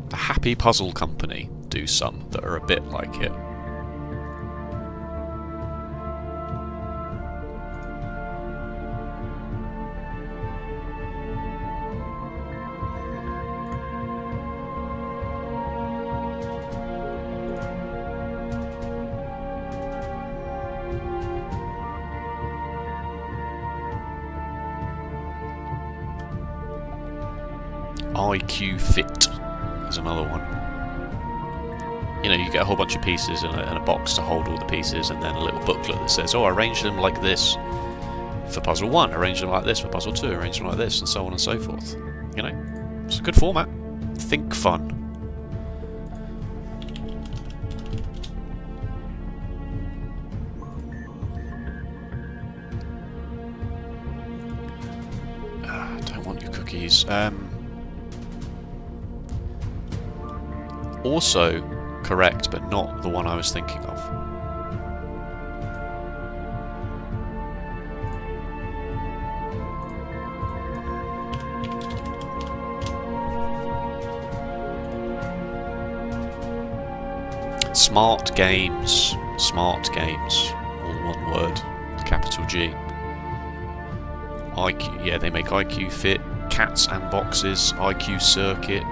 The Happy Puzzle Company do some that are a bit like it. IQ Fit is another one. You know, you get a whole bunch of pieces and a box to hold all the pieces, and then a little booklet that says, oh, arrange them like this for puzzle 1, arrange them like this for puzzle 2, arrange them like this, and so on and so forth. You know, it's a good format. Think fun. Don't want your cookies. Also correct, but not the one I was thinking of. Smart games. Smart games. All one word. Capital G. IQ. Yeah, they make IQ Fit, Cats and Boxes, IQ Circuit,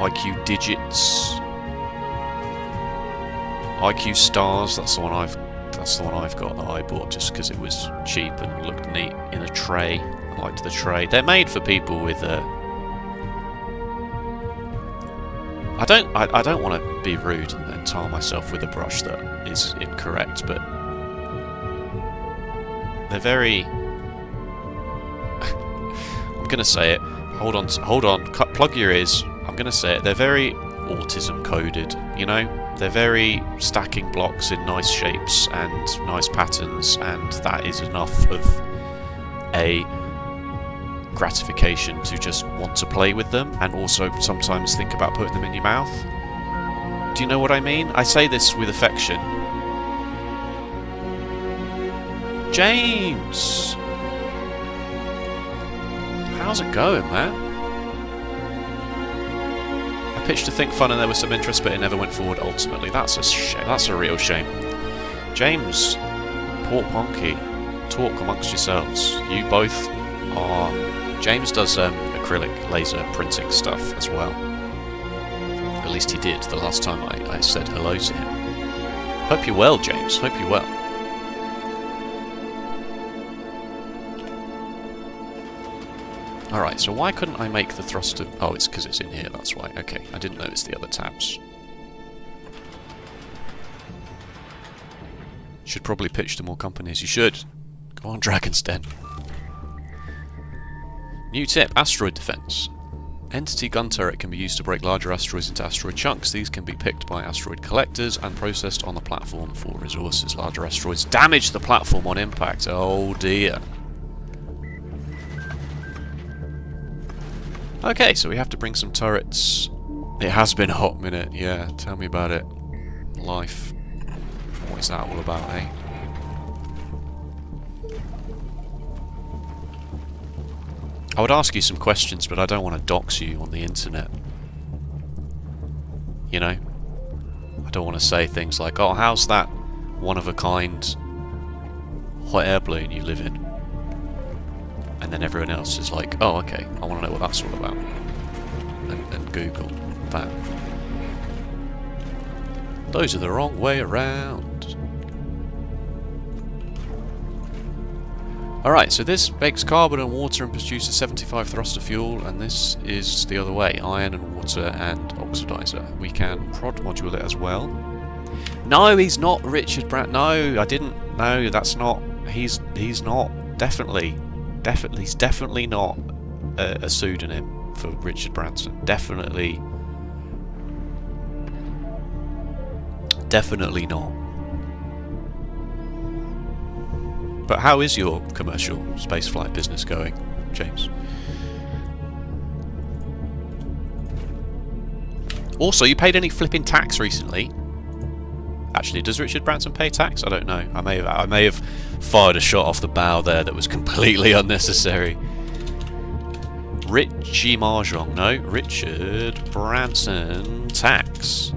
IQ Digits, IQ Stars. That's the one I've got that I bought just because it was cheap and looked neat in a tray. I liked the tray. They're made for people with I don't want to be rude and tar myself with a brush that is incorrect, but they're very. I'm gonna say it. Hold on. Plug your ears. I'm gonna say it. They're very autism coded. You know, they're very stacking blocks in nice shapes and nice patterns, and that is enough of a gratification to just want to play with them, and also sometimes think about putting them in your mouth. Do you know what I mean? I say this with affection. James! How's it going, man? I pitched to Think Fun and there was some interest, but it never went forward ultimately. That's a shame. That's a real shame. James, Pork Ponky, talk amongst yourselves. You both are... James does acrylic laser printing stuff as well. At least he did the last time I said hello to him. Hope you're well, James. Hope you're well. Alright, so why couldn't I make the thruster... Oh, it's because it's in here, that's why. Okay, I didn't notice the other tabs. Should probably pitch to more companies. You should. Go on, Dragon's Den. New tip, asteroid defense. Entity gun turret can be used to break larger asteroids into asteroid chunks. These can be picked by asteroid collectors and processed on the platform for resources. Larger asteroids damage the platform on impact. Oh dear. Okay, so we have to bring some turrets. It has been a hot minute, yeah. Tell me about it. Life. What is that all about, eh? I would ask you some questions, but I don't want to dox you on the internet. You know? I don't want to say things like, oh, how's that one-of-a-kind hot air balloon you live in? And then everyone else is like, oh, okay, I want to know what that's all about. And Google that. Those are the wrong way around. Alright, so this bakes carbon and water and produces 75 thruster fuel, and this is the other way, iron and water and oxidizer. We can prod module it as well. No, he's not Richard Branson. No, I didn't. No, that's not. He's not. Definitely. He's definitely not a pseudonym for Richard Branson. Definitely not. But how is your commercial spaceflight business going, James? Also, you paid any flipping tax recently? Actually, does Richard Branson pay tax? I don't know. I may have fired a shot off the bow there that was completely unnecessary. Richie Mahjong, no, Richard Branson tax.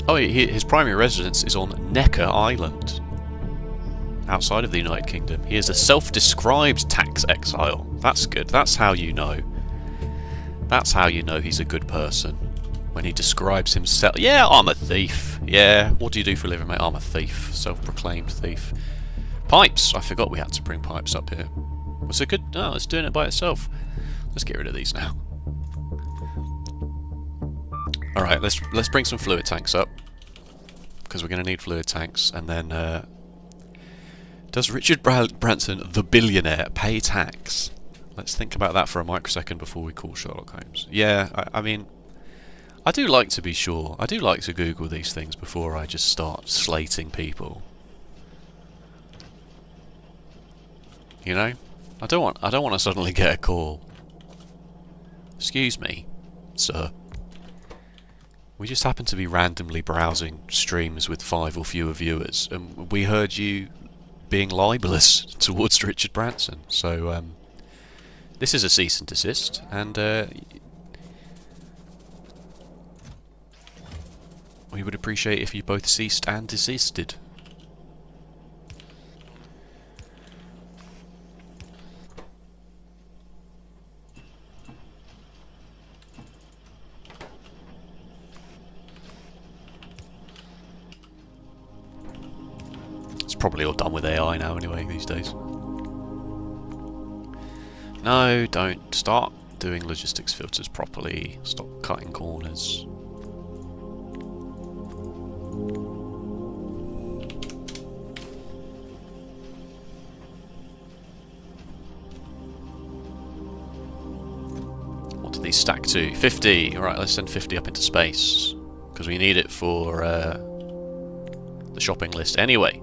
Oh, his primary residence is on Necker Island, outside of the United Kingdom. He is a self-described tax exile. That's good. That's how you know. That's how you know he's a good person. When he describes himself. Yeah, I'm a thief. Yeah, what do you do for a living, mate? I'm a thief. Self-proclaimed thief. Pipes! I forgot we had to bring pipes up here. Was it good? No, it's doing it by itself. Let's get rid of these now. Alright, let's bring some fluid tanks up. Because we're going to need fluid tanks. And then, does Richard Branson, the billionaire, pay tax? Let's think about that for a microsecond before we call Sherlock Holmes. Yeah, I mean, I do like to be sure. I do like to Google these things before I just start slating people. You know? I don't want to suddenly get a call. Excuse me, sir. We just happen to be randomly browsing streams with 5 or fewer viewers, and we heard you being libelous towards Richard Branson. So, this is a cease and desist, and we would appreciate if you both ceased and desisted. Probably all done with AI now anyway these days. No, don't. Start doing logistics filters properly. Stop cutting corners. What do these stack to? 50! Alright, let's send 50 up into space. Because we need it for the shopping list anyway.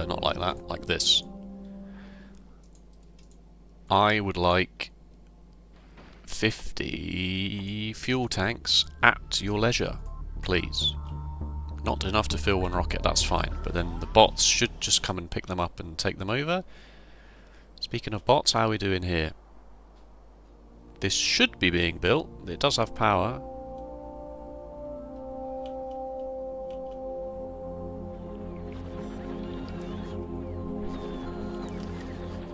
Not like that, like this. I would like 50 fuel tanks at your leisure, please. Not enough to fill one rocket, that's fine, but then the bots should just come and pick them up and take them over. Speaking of bots, how are we doing here? This should be being built, it does have power.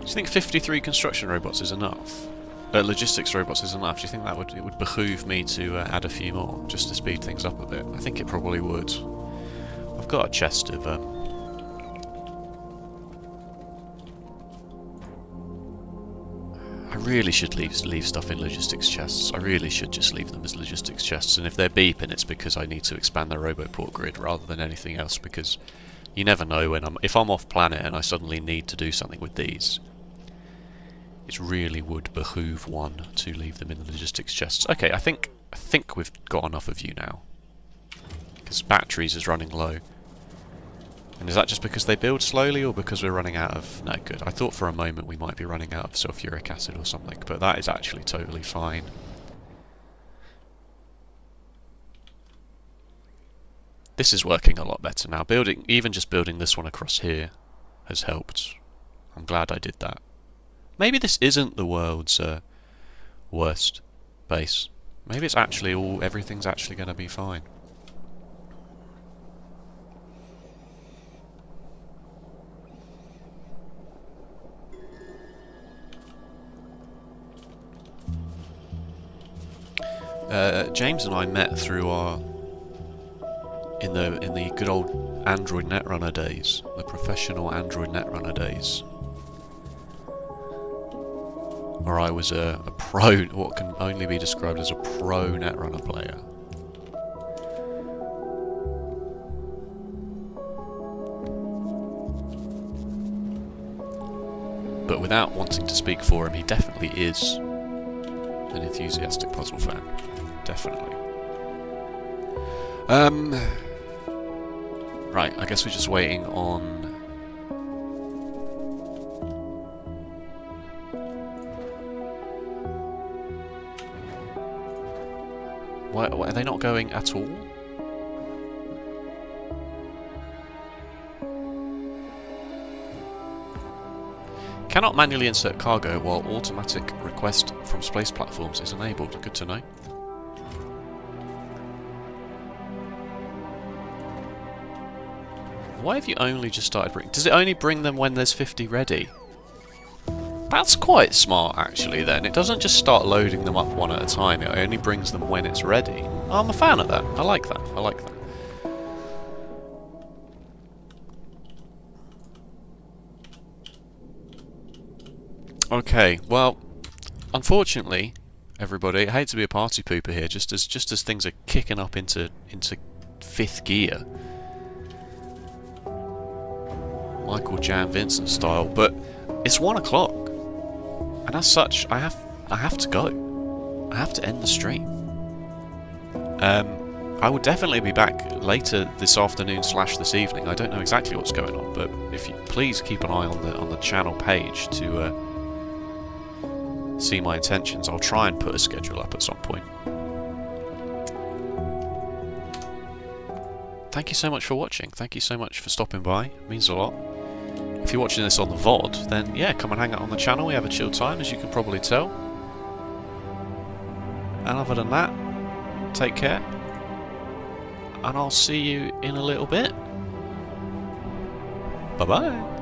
Do you think 53 construction robots is enough? Logistics robots is enough? Do you think that it would behoove me to add a few more, just to speed things up a bit? I think it probably would. I've got a chest of... I really should leave stuff in logistics chests. I really should just leave them as logistics chests, and if they're beeping it's because I need to expand the roboport grid rather than anything else, because you never know when if I'm off planet and I suddenly need to do something with these. It really would behoove one to leave them in the logistics chests. Okay, I think we've got enough of you now. Because batteries is running low. And is that just because they build slowly or because we're running out of... No, good. I thought for a moment we might be running out of sulfuric acid or something, but that is actually totally fine. This is working a lot better now. Even just building this one across here has helped. I'm glad I did that. Maybe this isn't the world's worst base. Maybe it's actually everything's actually going to be fine. James and I met through our in the good old Android Netrunner days, the professional Android Netrunner days, where I was a pro, what can only be described as a pro Netrunner player. But without wanting to speak for him, he definitely is an enthusiastic puzzle fan. Definitely. Right, I guess we're just waiting on... Why are they not going at all? Cannot manually insert cargo while automatic request from space platforms is enabled. Good to know. Why have you only just started bringing... Does it only bring them when there's 50 ready? That's quite smart, actually, then. It doesn't just start loading them up one at a time. It only brings them when it's ready. I'm a fan of that. I like that. I like that. Okay, well, unfortunately, everybody, I hate to be a party pooper here, just as things are kicking up into 5th gear. Michael Jan Vincent style, but it's 1 o'clock, and as such, I have to go. I have to end the stream. I will definitely be back later this afternoon / this evening. I don't know exactly what's going on, but if you please keep an eye on the channel page to see my intentions. I'll try and put a schedule up at some point. Thank you so much for watching. Thank you so much for stopping by. It means a lot. If you're watching this on the VOD, then yeah, come and hang out on the channel. We have a chill time, as you can probably tell. And other than that, take care. And I'll see you in a little bit. Bye-bye.